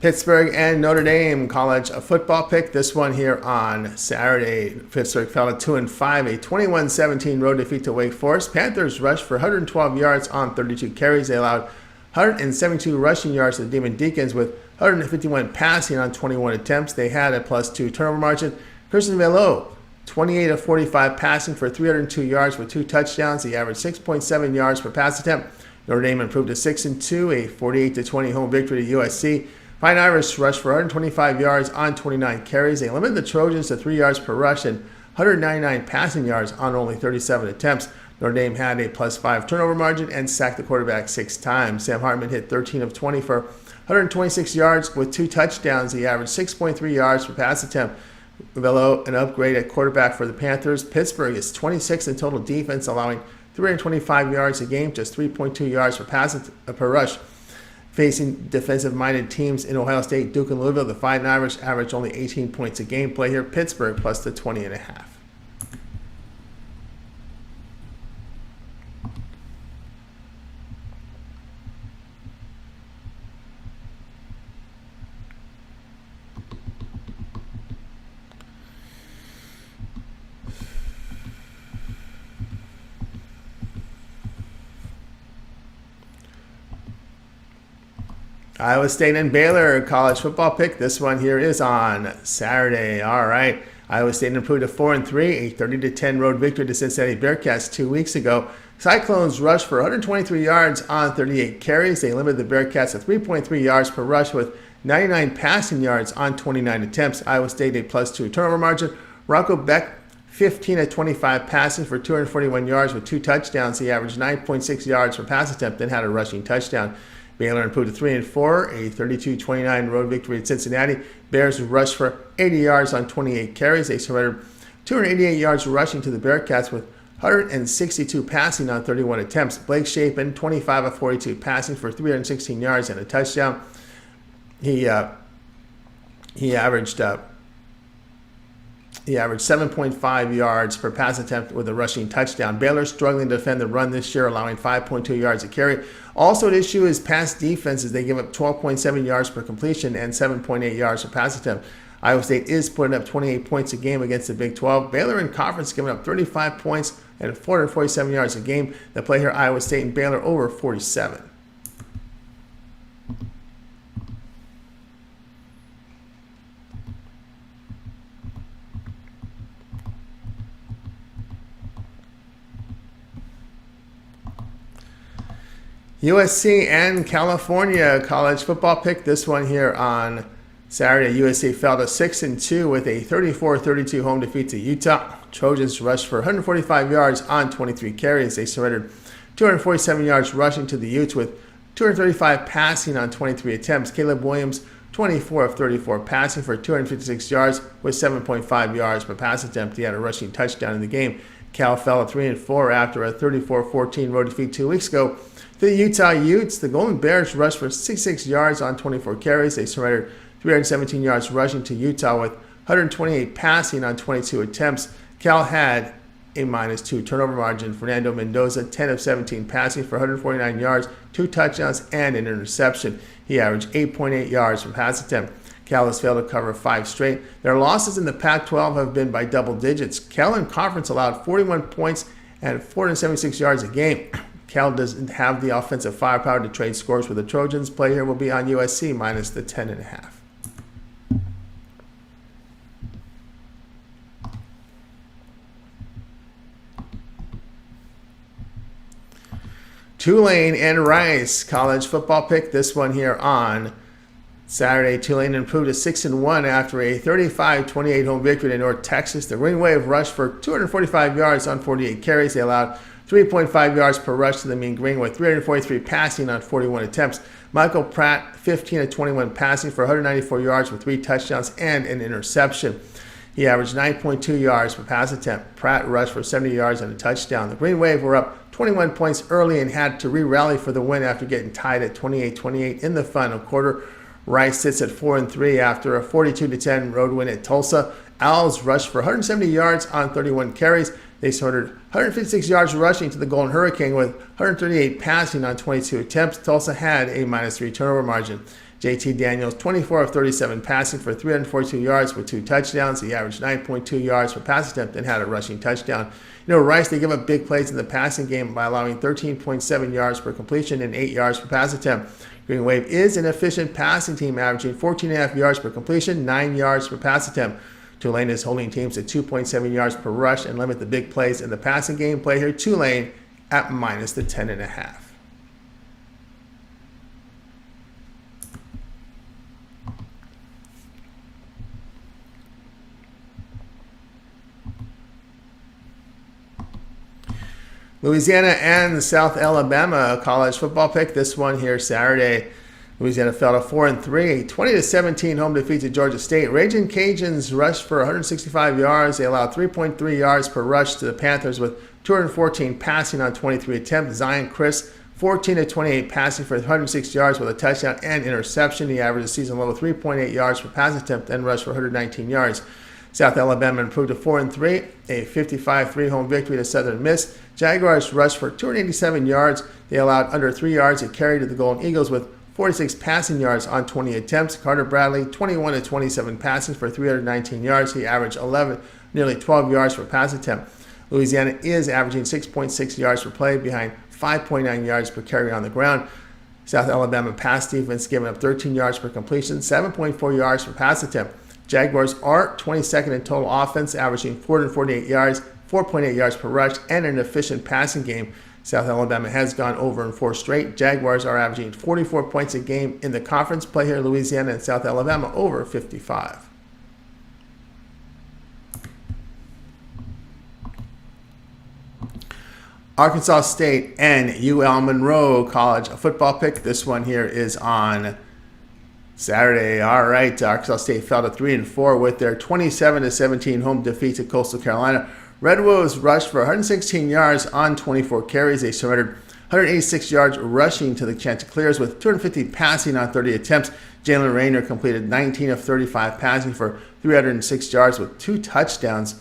Pittsburgh and Notre Dame college football pick. This one here on Saturday. Pittsburgh fell to 2-5, a 21-17 road defeat to Wake Forest. Panthers rushed for 112 yards on 32 carries. They allowed 172 rushing yards to the Demon Deacons with 151 passing on 21 attempts. They had a +2 turnover margin. Christian Velo, 28 of 45 passing for 302 yards with 2 touchdowns. He averaged 6.7 yards per pass attempt. Notre Dame improved to 6-2, a 48-20 home victory to USC. Fighting Irish rushed for 125 yards on 29 carries. They limited the Trojans to 3 yards per rush and 199 passing yards on only 37 attempts. Notre Dame had a +5 turnover margin and sacked the quarterback 6 times. Sam Hartman hit 13 of 20 for 126 yards with 2 touchdowns. He averaged 6.3 yards per pass attempt. Velo, an upgrade at quarterback for the Panthers. Pittsburgh is 26 in total defense, allowing 325 yards a game, just 3.2 yards per rush. Facing defensive-minded teams in Ohio State, Duke, and Louisville, the Fighting Irish average only 18 points a game. Play here, Pittsburgh plus the 20.5. Iowa State and Baylor college football pick. This one here is on Saturday. All right. Iowa State improved to 4-3, a 30-10 road victory to Cincinnati Bearcats 2 weeks ago. Cyclones rushed for 123 yards on 38 carries. They limited the Bearcats to 3.3 yards per rush with 99 passing yards on 29 attempts. Iowa State a +2 turnover margin. Rocco Beck, 15 of 25 passing for 241 yards with 2 touchdowns. He averaged 9.6 yards per pass attempt and had a rushing touchdown. Baylor improved to 3-4, a 32-29 road victory at Cincinnati. Bears rushed for 80 yards on 28 carries. They surrendered 288 yards rushing to the Bearcats with 162 passing on 31 attempts. Blake Shapen, 25 of 42 passing for 316 yards and a touchdown. He averaged 7.5 yards per pass attempt with a rushing touchdown. Baylor struggling to defend the run this year, allowing 5.2 yards a carry. Also, an issue is pass defense as they give up 12.7 yards per completion and 7.8 yards per pass attempt. Iowa State is putting up 28 points a game against the Big 12. Baylor in conference giving up 35 points and 447 yards a game. They play here Iowa State and Baylor over 47. USC and California college football pick. This one here on Saturday. USC fell to 6-2 with a 34-32 home defeat to Utah. Trojans rushed for 145 yards on 23 carries. They surrendered 247 yards rushing to the Utes with 235 passing on 23 attempts. Caleb Williams, 24 of 34 passing for 256 yards with 7.5 yards per pass attempt. He had a rushing touchdown in the game. Cal fell to 3-4 after a 34-14 road defeat 2 weeks ago. To the Utah Utes, the Golden Bears rushed for 66 yards on 24 carries. They surrendered 317 yards rushing to Utah with 128 passing on 22 attempts. Cal had a -2 turnover margin. Fernando Mendoza, 10 of 17 passing for 149 yards, 2 touchdowns, and an interception. He averaged 8.8 yards per pass attempt. Cal has failed to cover 5 straight. Their losses in the Pac-12 have been by double digits. Cal in conference allowed 41 points and 476 yards a game. Cal doesn't have the offensive firepower to trade scores with the Trojans. Play here will be on USC minus the 10.5. Tulane and Rice college football pick. This one here on Saturday. Tulane improved to 6-1 after a 35-28 home victory in North Texas. The Green Wave rushed for 245 yards on 48 carries. They allowed 3.5 yards per rush to the Mean Green with 343 passing on 41 attempts. Michael Pratt, 15 of 21 passing for 194 yards with 3 touchdowns and an interception. He averaged 9.2 yards per pass attempt. Pratt rushed for 70 yards and a touchdown. The Green Wave were up 21 points early and had to re-rally for the win after getting tied at 28-28 in the final quarter. Rice sits at 4-3 after a 42-10 road win at Tulsa. Owls rushed for 170 yards on 31 carries. They sorted 156 yards rushing to the Golden Hurricane with 138 passing on 22 attempts. Tulsa had a -3 turnover margin. JT Daniels, 24 of 37 passing for 342 yards with 2 touchdowns. He averaged 9.2 yards per pass attempt and had a rushing touchdown. Rice, they give up big plays in the passing game by allowing 13.7 yards per completion and 8 yards per pass attempt. Green Wave is an efficient passing team, averaging 14.5 yards per completion, 9 yards per pass attempt. Tulane is holding teams to 2.7 yards per rush and limit the big plays in the passing game. Play here Tulane at minus the 10.5. Louisiana and South Alabama college football pick. This one here Saturday. Louisiana fell to 4-3, 20-17 home defeat to Georgia State. Raging Cajuns rushed for 165 yards. They allowed 3.3 yards per rush to the Panthers with 214 passing on 23 attempts. Zion Chris, 14-28 passing for 106 yards with a touchdown and interception. He averaged a season low 3.8 yards per pass attempt and rushed for 119 yards. South Alabama improved to 4-3, a 55-3 home victory to Southern Miss. Jaguars rushed for 287 yards. They allowed under 3 yards a carry to the Golden Eagles with 46 passing yards on 20 attempts. Carter Bradley, 21-27 passing for 319 yards. He averaged nearly 12 yards per pass attempt. Louisiana is averaging 6.6 yards per play behind 5.9 yards per carry on the ground. South Alabama pass defense giving up 13 yards per completion, 7.4 yards per pass attempt. Jaguars are 22nd in total offense, averaging 448 yards, 4.8 yards per rush, and an efficient passing game. South Alabama has gone over in 4 straight. Jaguars are averaging 44 points a game in the conference. Play here Louisiana and South Alabama over 55. Arkansas State and UL Monroe college football pick. This one here is on Saturday. All right, Arkansas State fell to 3-4 with their 27-17 home defeat to Coastal Carolina. Red Wolves rushed for 116 yards on 24 carries. They surrendered 186 yards rushing to the Chanticleers with 250 passing on 30 attempts. Jalen Rayner completed 19 of 35 passing for 306 yards with 2 touchdowns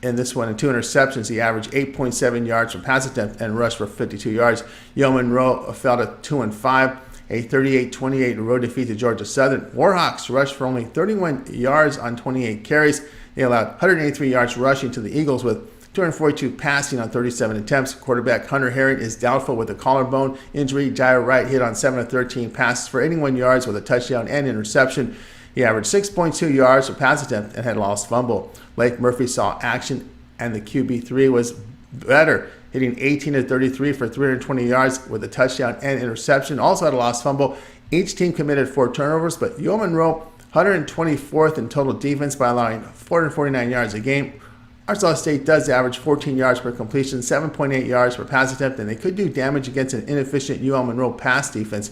in this one and 2 interceptions. He averaged 8.7 yards per pass attempt and rushed for 52 yards. UL Monroe fell to 2-5. A 38-28 road defeat to Georgia Southern. Warhawks rushed for only 31 yards on 28 carries. They allowed 183 yards rushing to the Eagles with 242 passing on 37 attempts. Quarterback Hunter Herring is doubtful with a collarbone injury. Jair Wright hit on 7 of 13 passes for 81 yards with a touchdown and interception. He averaged 6.2 yards per pass attempt and had lost fumble. Blake Murphy saw action and the QB3 was better, hitting 18 of 33 for 320 yards with a touchdown and interception. Also had a lost fumble. Each team committed 4 turnovers, but UL Monroe 124th in total defense by allowing 449 yards a game. Arkansas State does average 14 yards per completion, 7.8 yards per pass attempt, and they could do damage against an inefficient UL Monroe pass defense.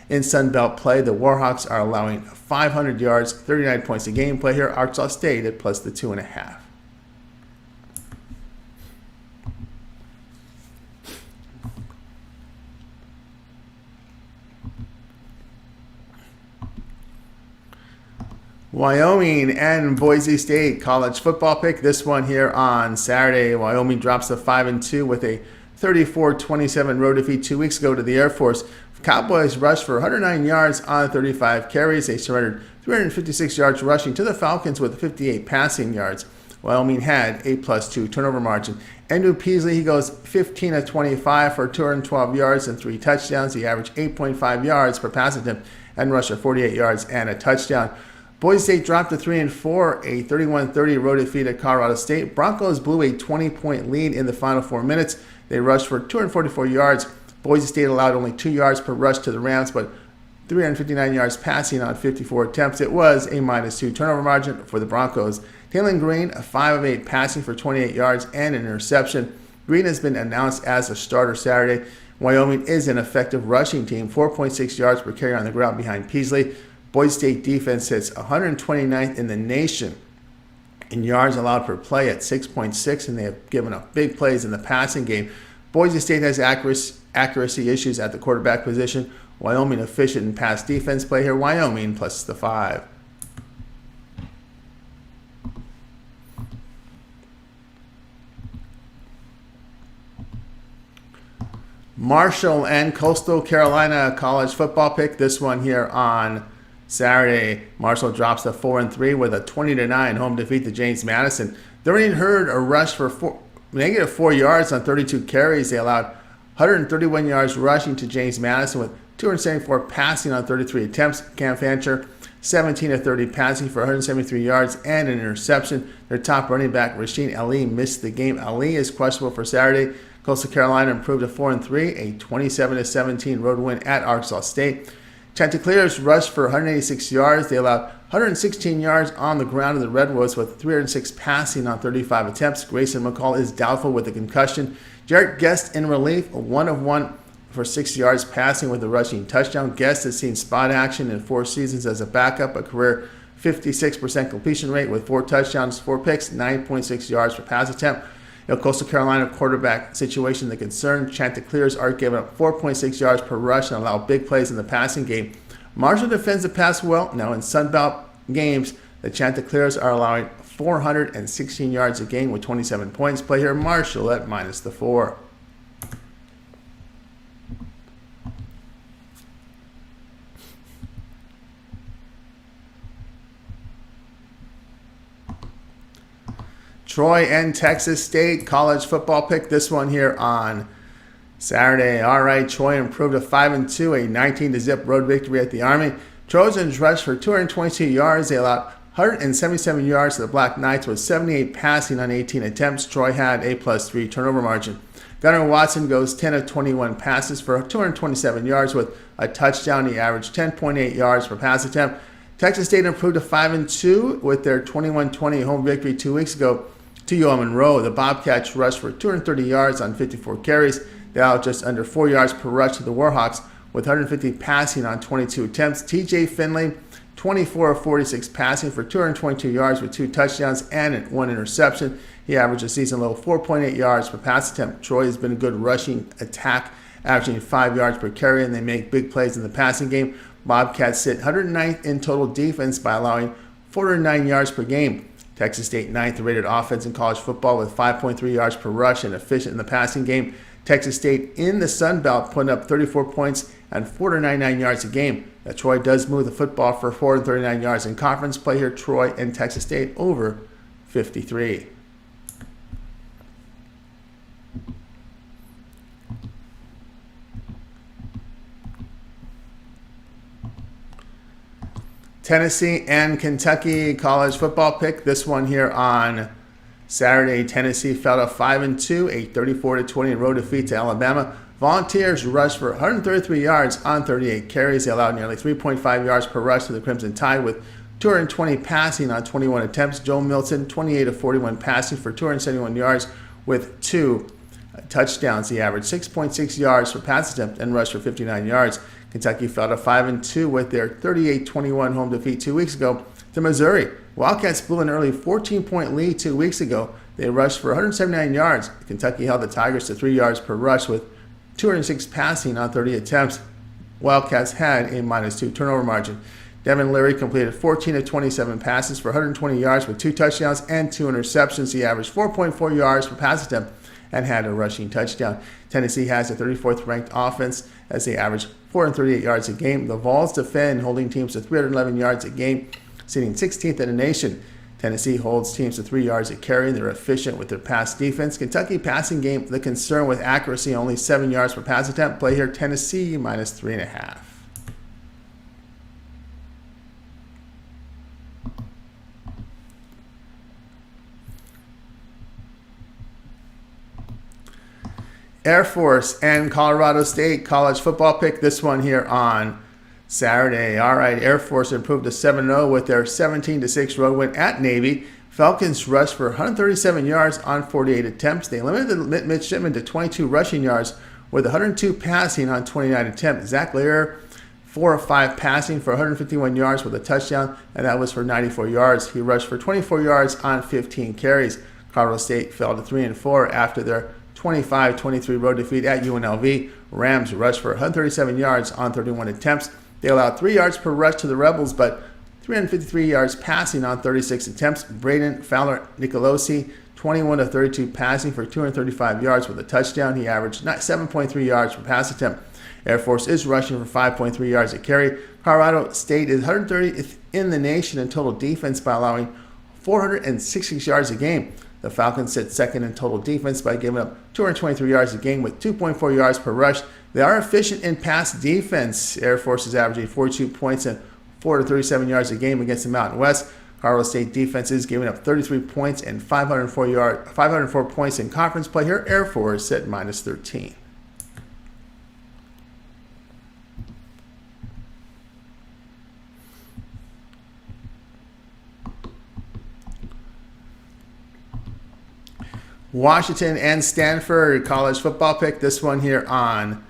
In Sun Belt play, the Warhawks are allowing 500 yards, 39 points a game. Play here, Arkansas State at plus the 2.5. Wyoming and Boise State college football pick. This one here on Saturday. Wyoming drops to 5-2 with a 34-27 road defeat 2 weeks ago to the Air Force. Cowboys rushed for 109 yards on 35 carries. They surrendered 356 yards rushing to the Falcons with 58 passing yards. Wyoming had a +2 turnover margin. Andrew Peasley, he goes 15 of 25 for 212 yards and 3 touchdowns. He averaged 8.5 yards per pass attempt and rushed for 48 yards and a touchdown. Boise State dropped to 3-4, a 31-30 road defeat at Colorado State. Broncos blew a 20-point lead in the final 4 minutes. They rushed for 244 yards. Boise State allowed only 2 yards per rush to the Rams, but 359 yards passing on 54 attempts. It was a -2 turnover margin for the Broncos. Taylon Green, 5 of 8 passing for 28 yards and an interception. Green has been announced as a starter Saturday. Wyoming is an effective rushing team, 4.6 yards per carry on the ground behind Peasley. Boise State defense hits 129th in the nation in yards allowed per play at 6.6, and they have given up big plays in the passing game. Boise State has accuracy issues at the quarterback position. Wyoming efficient in pass defense. Play here Wyoming plus the 5. Marshall and Coastal Carolina college football pick. This one here on Saturday. Marshall drops to 4-3 with a 20-9 home defeat to James Madison. Dorian Hurd a rush for -4 yards on 32 carries. They allowed 131 yards rushing to James Madison with 274 passing on 33 attempts. Cam Fancher 17 of 30 passing for 173 yards and an interception. Their top running back, Rasheen Ali, missed the game. Ali is questionable for Saturday. Coastal Carolina improved to 4-3, a 27-17 road win at Arkansas State. Chanticleers rushed for 186 yards. They allowed 116 yards on the ground of the Redwoods with 306 passing on 35 attempts. Grayson McCall is doubtful with a concussion. Jarrett Guest in relief, 1 of 1 for 6 yards passing with a rushing touchdown. Guest has seen spot action in 4 seasons as a backup, a career 56% completion rate with 4 touchdowns, 4 picks, 9.6 yards per pass attempt. Coastal Carolina quarterback situation the concern. Chanticleers are giving up 4.6 yards per rush and allow big plays in the passing game. Marshall defends the pass well. Now in Sun Belt games, the Chanticleers are allowing 416 yards a game with 27 points. Play here Marshall at -4. Troy and Texas State college football pick. This one here on Saturday. All right, Troy improved to 5-2, a 19-0 road victory at the Army. Trojans rushed for 222 yards. They allowed 177 yards to the Black Knights with 78 passing on 18 attempts. Troy had a +3 turnover margin. Gunnar Watson goes 10 of 21 passes for 227 yards with a touchdown. He averaged 10.8 yards per pass attempt. Texas State improved to 5-2 with their 21-20 home victory 2 weeks ago to Monroe. The Bobcats rushed for 230 yards on 54 carries. They allowed just under 4 yards per rush to the Warhawks with 150 passing on 22 attempts. TJ Finley, 24 of 46 passing for 222 yards with 2 touchdowns and 1 interception. He averaged a season low 4.8 yards per pass attempt. Troy has been a good rushing attack, averaging 5 yards per carry, and they make big plays in the passing game. Bobcats sit 109th in total defense by allowing 409 yards per game. Texas State 9th rated offense in college football with 5.3 yards per rush and efficient in the passing game. Texas State in the Sun Belt putting up 34 points and 499 yards a game. Now, Troy does move the football for 439 yards in conference play here. Troy and Texas State over 53. Tennessee and Kentucky college football pick. This one here on Saturday. Tennessee fell to 5-2, a 34-20 road defeat to Alabama. Volunteers rushed for 133 yards on 38 carries. They allowed nearly 3.5 yards per rush to the Crimson Tide with 220 passing on 21 attempts. Joe Milton, 28 of 41 passing for 271 yards with 2 touchdowns. He averaged 6.6 yards per pass attempt and rushed for 59 yards. Kentucky fell to 5-2 with their 38-21 home defeat 2 weeks ago to Missouri. Wildcats blew an early 14-point lead 2 weeks ago. They rushed for 179 yards. Kentucky held the Tigers to 3 yards per rush with 206 passing on 30 attempts. Wildcats had a -2 turnover margin. Devin Leary completed 14 of 27 passes for 120 yards with 2 touchdowns and 2 interceptions. He averaged 4.4 yards per pass attempt and had a rushing touchdown. Tennessee has the 34th ranked offense as they average 438 yards a game. The Vols defend, holding teams to 311 yards a game, sitting 16th in the nation. Tennessee holds teams to 3 yards a carry. They're efficient with their pass defense. Kentucky passing game, the concern with accuracy, only 7 yards per pass attempt. Play here, Tennessee -3.5. Air Force and Colorado State college football pick. This one here on Saturday. All right, Air Force improved to 7-0 with their 17-6 road win at Navy. Falcons rushed for 137 yards on 48 attempts. They limited the midshipmen to 22 rushing yards with 102 passing on 29 attempts. Zach Lear, 4 of 5 passing for 151 yards with a touchdown, and that was for 94 yards. He rushed for 24 yards on 15 carries. Colorado State fell to 3-4 after their 25-23 road defeat at UNLV. Rams rushed for 137 yards on 31 attempts. They allowed 3 yards per rush to the Rebels, but 353 yards passing on 36 attempts. Braden Fowler Nicolosi, 21 of 32 passing for 235 yards with a touchdown. He averaged 7.3 yards per pass attempt. Air Force is rushing for 5.3 yards a carry. Colorado State is 130th in the nation in total defense by allowing 466 yards a game. The Falcons sit second in total defense by giving up 223 yards a game with 2.4 yards per rush. They are efficient in pass defense. Air Force is averaging 42 points and 437 yards a game against the Mountain West. Colorado State defense is giving up 33 points and 504 points in conference play here. Air Force at minus 13. Washington and Stanford college football pick. This one here on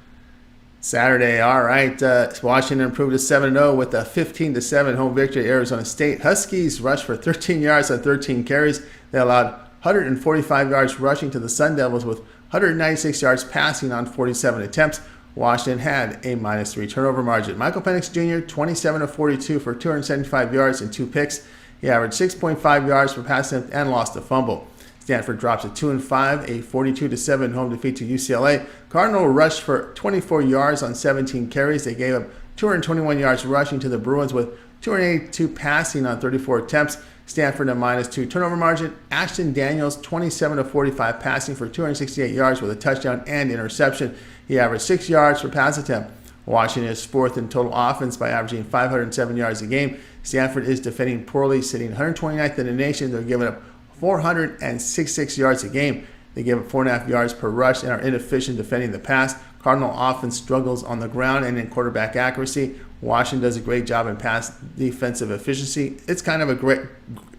Saturday. All right. Washington improved to 7-0 with a 15-7 home victory at Arizona State. Huskies rushed for 13 yards on 13 carries. They allowed 145 yards rushing to the Sun Devils with 196 yards passing on 47 attempts. Washington had a -3 turnover margin. Michael Penix Jr., 27 of 42 for 275 yards and 2 picks. He averaged 6.5 yards per pass attempt and lost a fumble. Stanford drops a 2-5, a 42-7 home defeat to UCLA. Cardinal rushed for 24 yards on 17 carries. They gave up 221 yards rushing to the Bruins with 282 passing on 34 attempts. Stanford a -2 turnover margin. Ashton Daniels, 27 of 45 passing for 268 yards with a touchdown and interception. He averaged 6 yards per pass attempt. Washington is fourth in total offense by averaging 507 yards a game. Stanford is defending poorly, sitting 129th in the nation. They're giving up 466 yards a game. They give up 4.5 yards per rush and are inefficient defending the pass. Cardinal offense struggles on the ground and in quarterback accuracy. Washington does a great job in pass defensive efficiency. It's kind of a great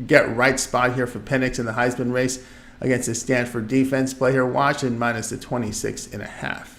get-right spot here for Penix in the Heisman race against the Stanford defense. Play here, Washington minus the 26.5.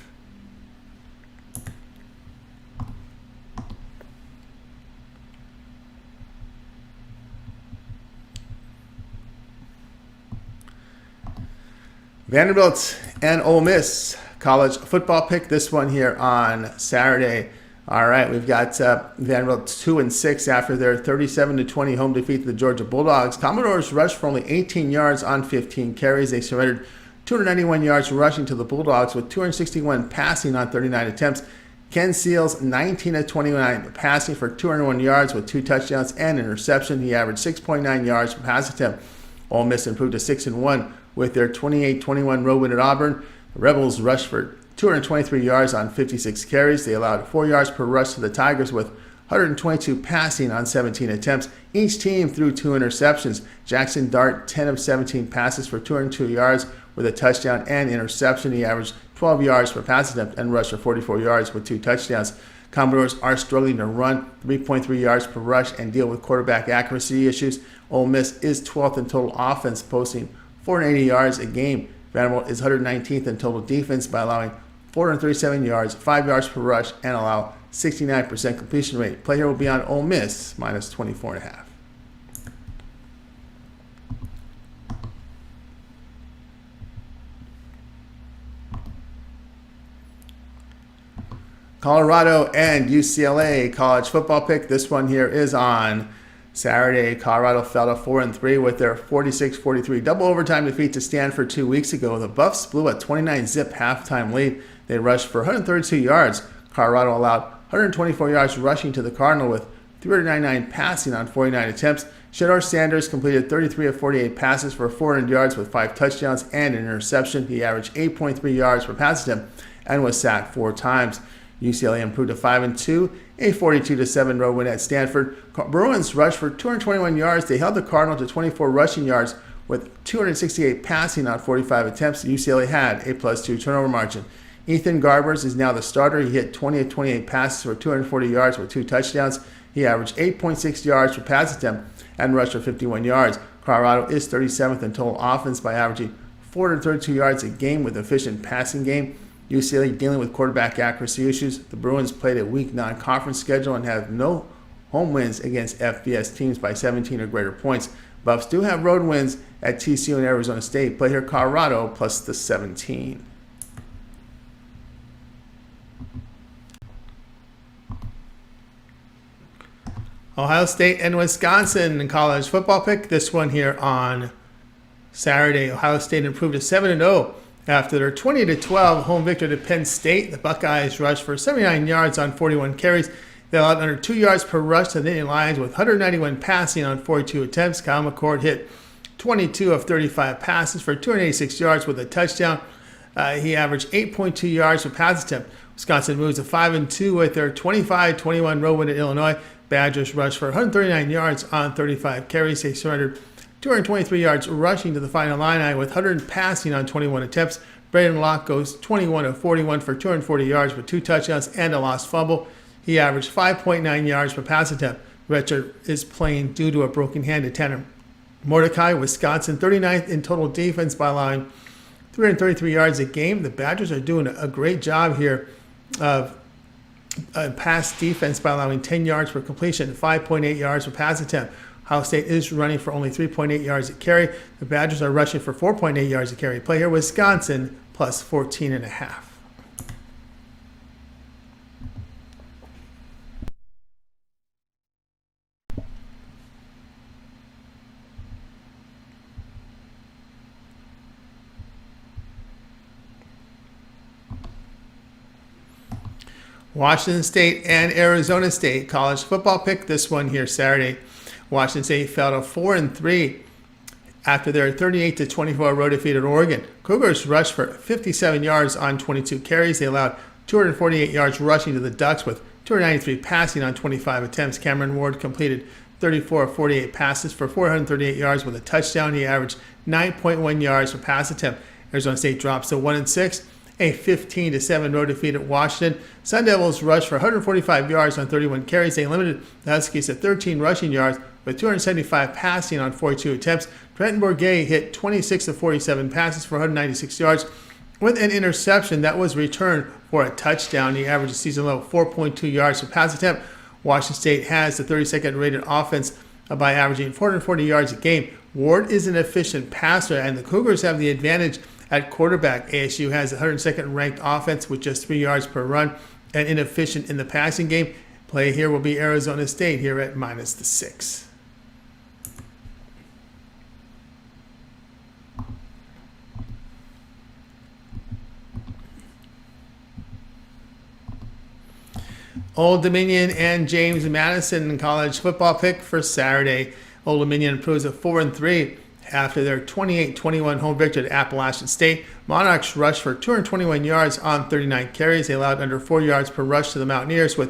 Vanderbilt and Ole Miss college football pick. This one here on Saturday. All right, we've got Vanderbilt 2-6 after their 37-20 home defeat to the Georgia Bulldogs. Commodores rushed for only 18 yards on 15 carries. They surrendered 291 yards rushing to the Bulldogs with 261 passing on 39 attempts. Ken Seals, 19 of 29 passing for 201 yards with 2 touchdowns and interception. He averaged 6.9 yards per pass attempt. Ole Miss improved to 6-1 with their 28-21 road win at Auburn. The Rebels rushed for 223 yards on 56 carries. They allowed 4 yards per rush to the Tigers with 122 passing on 17 attempts. Each team threw 2 interceptions. Jackson Dart, 10 of 17 passes for 202 yards with a touchdown and interception. He averaged 12 yards per pass attempt and rushed for 44 yards with 2 touchdowns. Commodores are struggling to run 3.3 yards per rush and deal with quarterback accuracy issues. Ole Miss is 12th in total offense, posting 480 yards a game. Vanderbilt is 119th in total defense by allowing 437 yards, 5 yards per rush, and allow 69% completion rate. Play here will be on Ole Miss minus 24.5. Colorado and UCLA college football pick. This one here is on Saturday. Colorado fell to 4-3 with their 46-43 double overtime defeat to Stanford 2 weeks ago. The Buffs blew a 29-zip halftime lead. They rushed for 132 yards. Colorado allowed 124 yards rushing to the Cardinal with 399 passing on 49 attempts. Shedeur Sanders completed 33 of 48 passes for 400 yards with 5 touchdowns and an interception. He averaged 8.3 yards per pass attempt and was sacked 4 times. UCLA improved to 5-2, a 42-7 road win at Stanford. Bruins rushed for 221 yards. They held the Cardinal to 24 rushing yards with 268 passing on 45 attempts. UCLA had a +2 turnover margin. Ethan Garbers is now the starter. He hit 20 of 28 passes for 240 yards with 2 touchdowns. He averaged 8.6 yards per pass attempt and rushed for 51 yards. Colorado is 37th in total offense by averaging 432 yards a game with efficient passing game. UCLA dealing with quarterback accuracy issues. The Bruins played a weak non-conference schedule and have no home wins against FBS teams by 17 or greater points. Buffs do have road wins at TCU and Arizona State. Play here Colorado plus the 17. Ohio State and Wisconsin college football pick. This one here on Saturday, Ohio State improved to 7-0 after their 20-12 home victory to Penn State. The Buckeyes rushed for 79 yards on 41 carries. They allowed under 2 yards per rush to the Nittany Lions with 191 passing on 42 attempts. Kyle McCord hit 22 of 35 passes for 286 yards with a touchdown. He averaged 8.2 yards per pass attempt. Wisconsin moves to 5-2 with their 25-21 road win at Illinois. Badgers rushed for 139 yards on 35 carries. They surrendered 223 yards rushing to the final line with 100 passing on 21 attempts. Braden Locke goes 21 of 41 for 240 yards with 2 touchdowns and a lost fumble. He averaged 5.9 yards per pass attempt. Richard is playing due to a broken hand at Tanner Mordecai. Wisconsin 39th in total defense by allowing 333 yards a game. The Badgers are doing a great job here of pass defense by allowing 10 yards per completion, 5.8 yards per pass attempt. Ohio State is running for only 3.8 yards a carry. The Badgers are rushing for 4.8 yards a carry. Play here, Wisconsin plus 14.5. Washington State and Arizona State college football pick. This one here Saturday. Washington State fell to 4-3 after their 38-24 road defeat at Oregon. Cougars rushed for 57 yards on 22 carries. They allowed 248 yards rushing to the Ducks with 293 passing on 25 attempts. Cameron Ward completed 34 of 48 passes for 438 yards with a touchdown. He averaged 9.1 yards per pass attempt. Arizona State drops to 1-6. A 15-7 road defeat at Washington. Sun Devils rushed for 145 yards on 31 carries. They limited the Huskies to 13 rushing yards with 275 passing on 42 attempts. Trenton Bourguet hit 26 of 47 passes for 196 yards with an interception that was returned for a touchdown. He averaged a season low 4.2 yards per pass attempt. Washington State has the 32nd rated offense by averaging 440 yards a game. Ward is an efficient passer, and the Cougars have the advantage at quarterback. ASU has the 102nd ranked offense with just 3 yards per run and inefficient in the passing game. Play here will be Arizona State here at -6. Old Dominion and James Madison college football pick for Saturday. Old Dominion improves to 4-3 after their 28-21 home victory at Appalachian State. Monarchs rushed for 221 yards on 39 carries. They allowed under 4 yards per rush to the Mountaineers with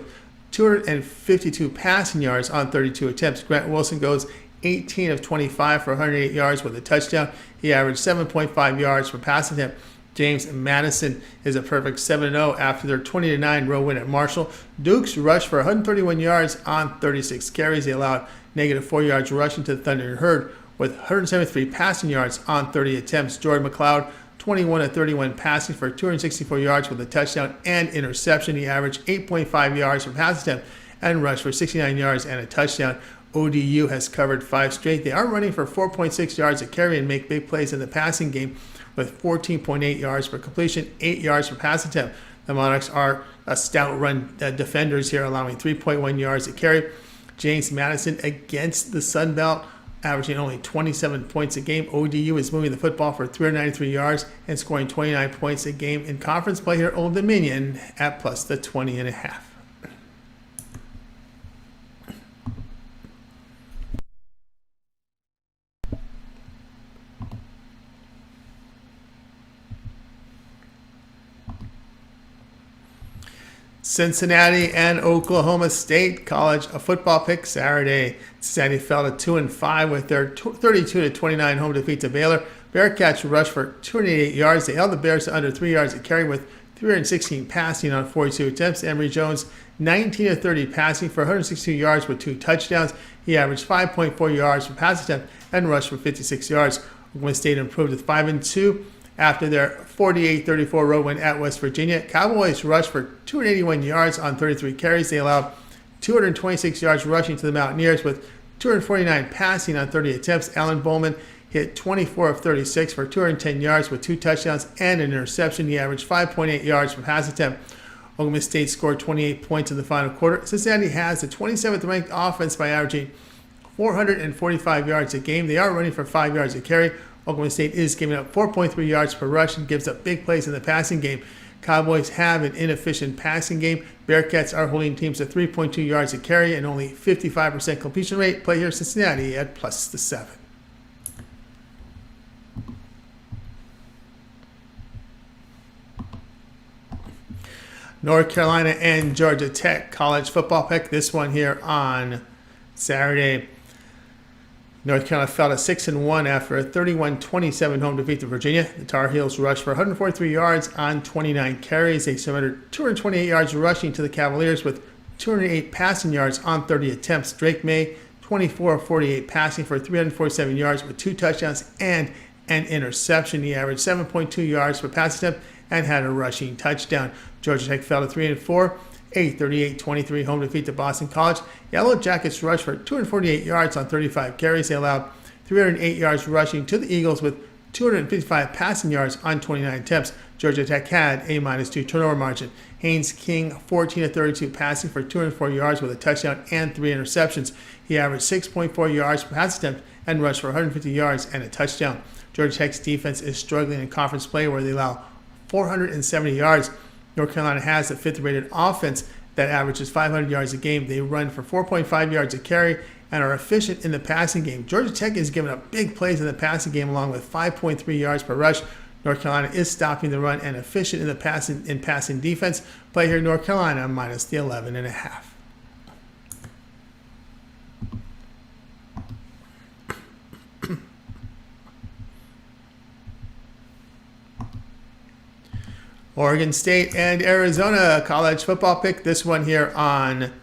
252 passing yards on 32 attempts. Grant Wilson goes 18 of 25 for 108 yards with a touchdown. He averaged 7.5 yards per pass attempt. James Madison is a perfect 7-0 after their 20-9 road win at Marshall. Dukes rushed for 131 yards on 36 carries. They allowed -4 yards rushing to the Thunder Herd with 173 passing yards on 30 attempts. Jordan McLeod, 21 of 31 passing for 264 yards with a touchdown and interception. He averaged 8.5 yards per pass attempt and rushed for 69 yards and a touchdown. ODU has covered 5 straight. They are running for 4.6 yards a carry and make big plays in the passing game with 14.8 yards per completion, 8 yards per pass attempt. The Monarchs are a stout run defenders here, allowing 3.1 yards a carry. James Madison against the Sun Belt, averaging only 27 points a game. ODU is moving the football for 393 yards and scoring 29 points a game. In conference play here, Old Dominion at plus the 20.5. Cincinnati and Oklahoma State college football pick Saturday. Cincinnati fell to 2-5 with their 32-29 home defeat to Baylor. Bearcats rushed for 208 yards. They held the Bears to under 3 yards a carry with 316 passing on 42 attempts. Emory Jones, 19 of 30 passing for 162 yards with 2 touchdowns. He averaged 5.4 yards per pass attempt and rushed for 56 yards. Oklahoma State improved to 5-2 after their 48-34 road win at West Virginia. Cowboys rushed for 281 yards on 33 carries. They allowed 226 yards rushing to the Mountaineers with 249 passing on 30 attempts. Alan Bowman hit 24 of 36 for 210 yards with 2 touchdowns and an interception. He averaged 5.8 yards per pass attempt. Oklahoma State scored 28 points in the final quarter. Cincinnati has the 27th ranked offense by averaging 445 yards a game. They are running for 5 yards a carry. Oklahoma State is giving up 4.3 yards per rush and gives up big plays in the passing game. Cowboys have an inefficient passing game. Bearcats are holding teams to 3.2 yards a carry and only 55% completion rate. Play here Cincinnati at +7. North Carolina and Georgia Tech college football pick. This one here on Saturday. North Carolina fell to 6-1 after a 31-27 home defeat to Virginia. The Tar Heels rushed for 143 yards on 29 carries. They surrendered 228 yards rushing to the Cavaliers with 208 passing yards on 30 attempts. Drake May, 24-48 passing for 347 yards with 2 touchdowns and an interception. He averaged 7.2 yards per pass attempt and had a rushing touchdown. Georgia Tech fell to 3-4. A 38-23 home defeat to Boston College. Yellow Jackets rushed for 248 yards on 35 carries. They allowed 308 yards rushing to the Eagles with 255 passing yards on 29 attempts. Georgia Tech had a -2 turnover margin. Haynes King, 14-32 passing for 204 yards with a touchdown and 3 interceptions. He averaged 6.4 yards per pass attempt and rushed for 150 yards and a touchdown. Georgia Tech's defense is struggling in conference play where they allow 470 yards. North Carolina has the 5th-rated offense that averages 500 yards a game. They run for 4.5 yards a carry and are efficient in the passing game. Georgia Tech is giving up big plays in the passing game along with 5.3 yards per rush. North Carolina is stopping the run and efficient in the passing defense. Play here North Carolina -11.5. Oregon State and Arizona college football pick. This one here on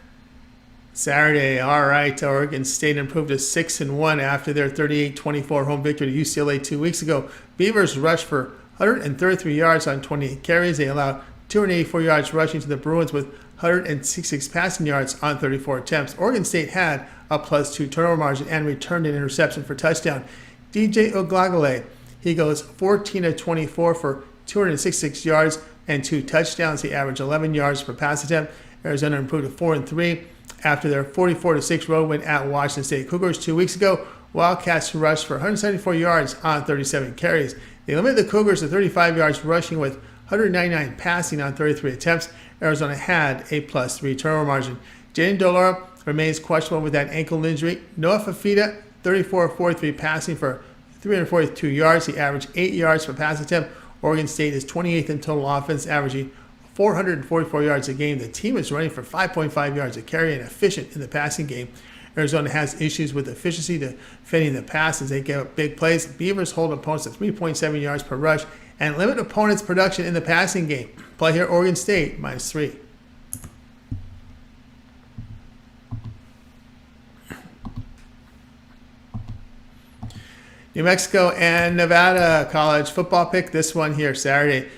Saturday. All right, Oregon State improved to 6-1 after their 38-24 home victory to UCLA 2 weeks ago. Beavers rushed for 133 yards on 28 carries. They allowed 284 yards rushing to the Bruins with 166 passing yards on 34 attempts. Oregon State had a +2 turnover margin and returned an interception for touchdown. DJ Oglagale, he goes 14-24 for 266 yards and 2 touchdowns. He averaged 11 yards per pass attempt. Arizona improved to 4-3 after their 44-6 road win at Washington State Cougars 2 weeks ago. Wildcats rushed for 174 yards on 37 carries. They limited the Cougars to 35 yards rushing with 199 passing on 33 attempts. Arizona had a +3 turnover margin. Jaden Dolora remains questionable with that ankle injury. Noah Fafita, 34-43 passing for 342 yards. He averaged 8 yards per pass attempt. Oregon State is 28th in total offense, averaging 444 yards a game. The team is running for 5.5 yards a carry and efficient in the passing game. Arizona has issues with efficiency defending the pass as they give up big plays. Beavers hold opponents to 3.7 yards per rush and limit opponents' production in the passing game. Play here Oregon State -3. New Mexico and Nevada college football pick. This one here Saturday.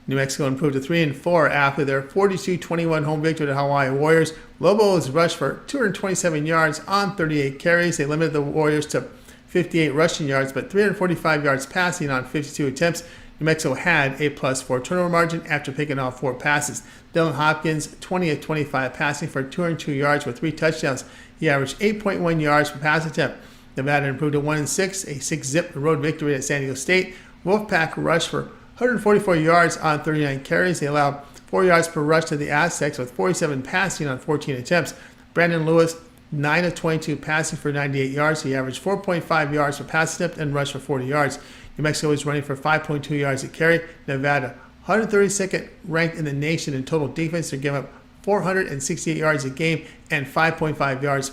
New Mexico improved to 3-4 after their 42-21 home victory to Hawai'i Warriors. Lobos rushed for 227 yards on 38 carries. They limited the Warriors to 58 rushing yards, but 345 yards passing on 52 attempts. New Mexico had a +4 turnover margin after picking off 4 passes. Dylan Hopkins, 20-25 passing for 202 yards with 3 touchdowns. He averaged 8.1 yards per pass attempt. Nevada improved to 1-6, a 6-zip road victory at San Diego State. Wolfpack rushed for 144 yards on 39 carries. They allowed 4 yards per rush to the Aztecs with 47 passing on 14 attempts. Brandon Lewis, 9-22 passing for 98 yards. He averaged 4.5 yards per pass attempt and rushed for 40 yards. New Mexico is running for 5.2 yards a carry. Nevada, 132nd ranked in the nation in total defense. They're giving up 468 yards a game and 5.5 yards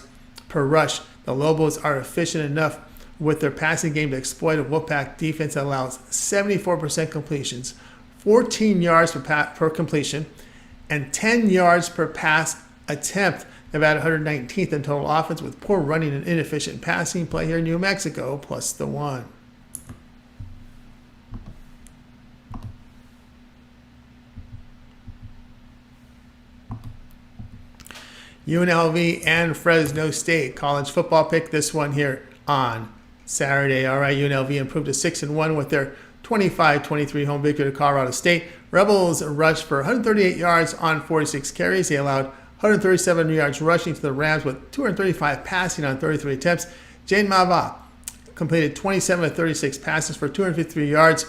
per rush. The Lobos are efficient enough with their passing game to exploit a Wolfpack defense that allows 74% completions, 14 yards per completion, and 10 yards per pass attempt. Nevada 119th in total offense with poor running and inefficient passing. Play here New Mexico +1. UNLV and Fresno State college football pick. This one here on Saturday. All right, UNLV improved to 6-1 with their 25-23 home victory to Colorado State. Rebels rushed for 138 yards on 46 carries. They allowed 137 yards rushing to the Rams with 235 passing on 33 attempts. Jane Mava, completed 27 of 36 passes for 253 yards,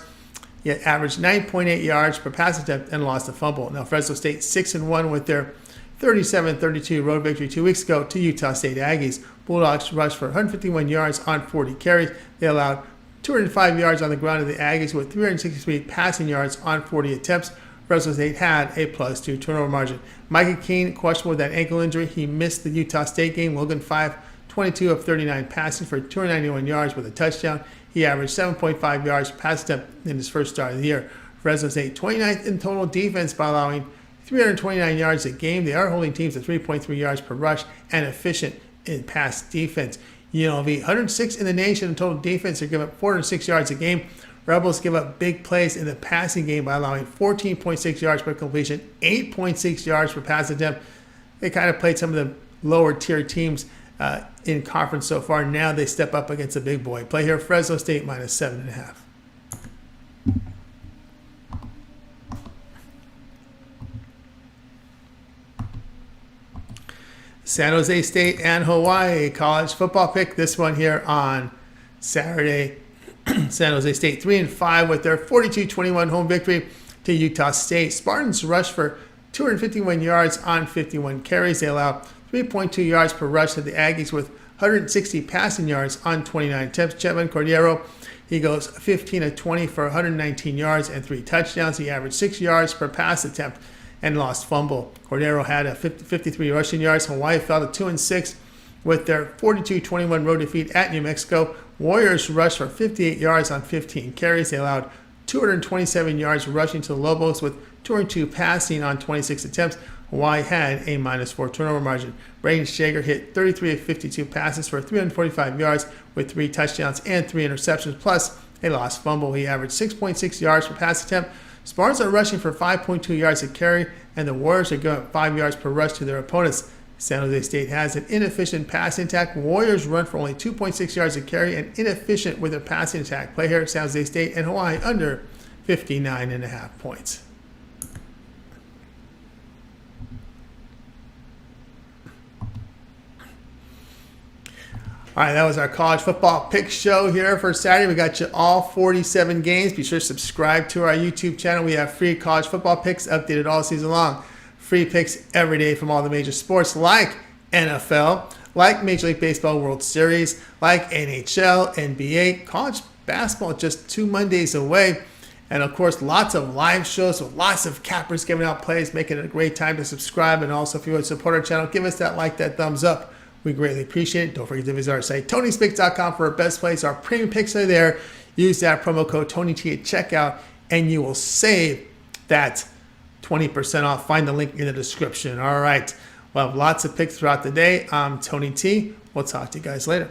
yet averaged 9.8 yards per pass attempt and lost a fumble. Now, Fresno State 6-1 with their 37-32 road victory 2 weeks ago to Utah State Aggies. Bulldogs rushed for 151 yards on 40 carries. They allowed 205 yards on the ground to the Aggies with 363 passing yards on 40 attempts. Fresno State had a +2 turnover margin. Micah Keene, questionable with that ankle injury. He missed the Utah State game. Logan 5-22 of 39 passing for 291 yards with a touchdown. He averaged 7.5 yards per pass attempt in his first start of the year. Fresno State 29th in total defense by allowing 329 yards a game. They are holding teams to 3.3 yards per rush and efficient in pass defense. UNLV 106 in the nation in total defense. They give up 406 yards a game. Rebels give up big plays in the passing game by allowing 14.6 yards per completion, 8.6 yards per pass attempt. They kind of played some of the lower tier teams in conference so far. Now they step up against a big boy. Play here, Fresno State -7.5. San Jose State and Hawai'i college football pick. This one here on Saturday. San Jose State 3-5 with their 42-21 home victory to Utah State. Spartans rushed for 251 yards on 51 carries. They allowed 3.2 yards per rush to the Aggies with 160 passing yards on 29 attempts. Chevan Cordero, he goes 15 of 20 for 119 yards and 3 touchdowns. He averaged 6 yards per pass attempt and lost fumble. Cordero had a 53 rushing yards. Hawai'i fell to 2-6 with their 42-21 road defeat at New Mexico. Warriors rushed for 58 yards on 15 carries. They allowed 227 yards rushing to the Lobos with 202 passing on 26 attempts. Hawai'i had a -4 turnover margin. Braden Shager hit 33 of 52 passes for 345 yards with 3 touchdowns and 3 interceptions, plus a lost fumble. He averaged 6.6 yards per pass attempt. Spartans are rushing for 5.2 yards a carry, and the Warriors are going up 5 yards per rush to their opponents. San Jose State has an inefficient passing attack. Warriors run for only 2.6 yards a carry and inefficient with their passing attack. Play here, San Jose State and Hawai'i under 59.5 points. All right, that was our college football pick show here for Saturday. We got you all 47 games. Be sure to subscribe to our YouTube channel. We have free college football picks updated all season long. Free picks every day from all the major sports like NFL, like Major League Baseball World Series, like NHL, NBA, college basketball just 2 Mondays away. And of course, lots of live shows with lots of cappers giving out plays, making it a great time to subscribe. And also, if you want to support our channel, give us that like, that thumbs up. We greatly appreciate it. Don't forget to visit our site, TonySpicks.com, for our best plays. Our premium picks are there. Use that promo code TonyT at checkout, and you will save that 20% off. Find the link in the description. All right. We'll have lots of picks throughout the day. I'm Tony T. We'll talk to you guys later.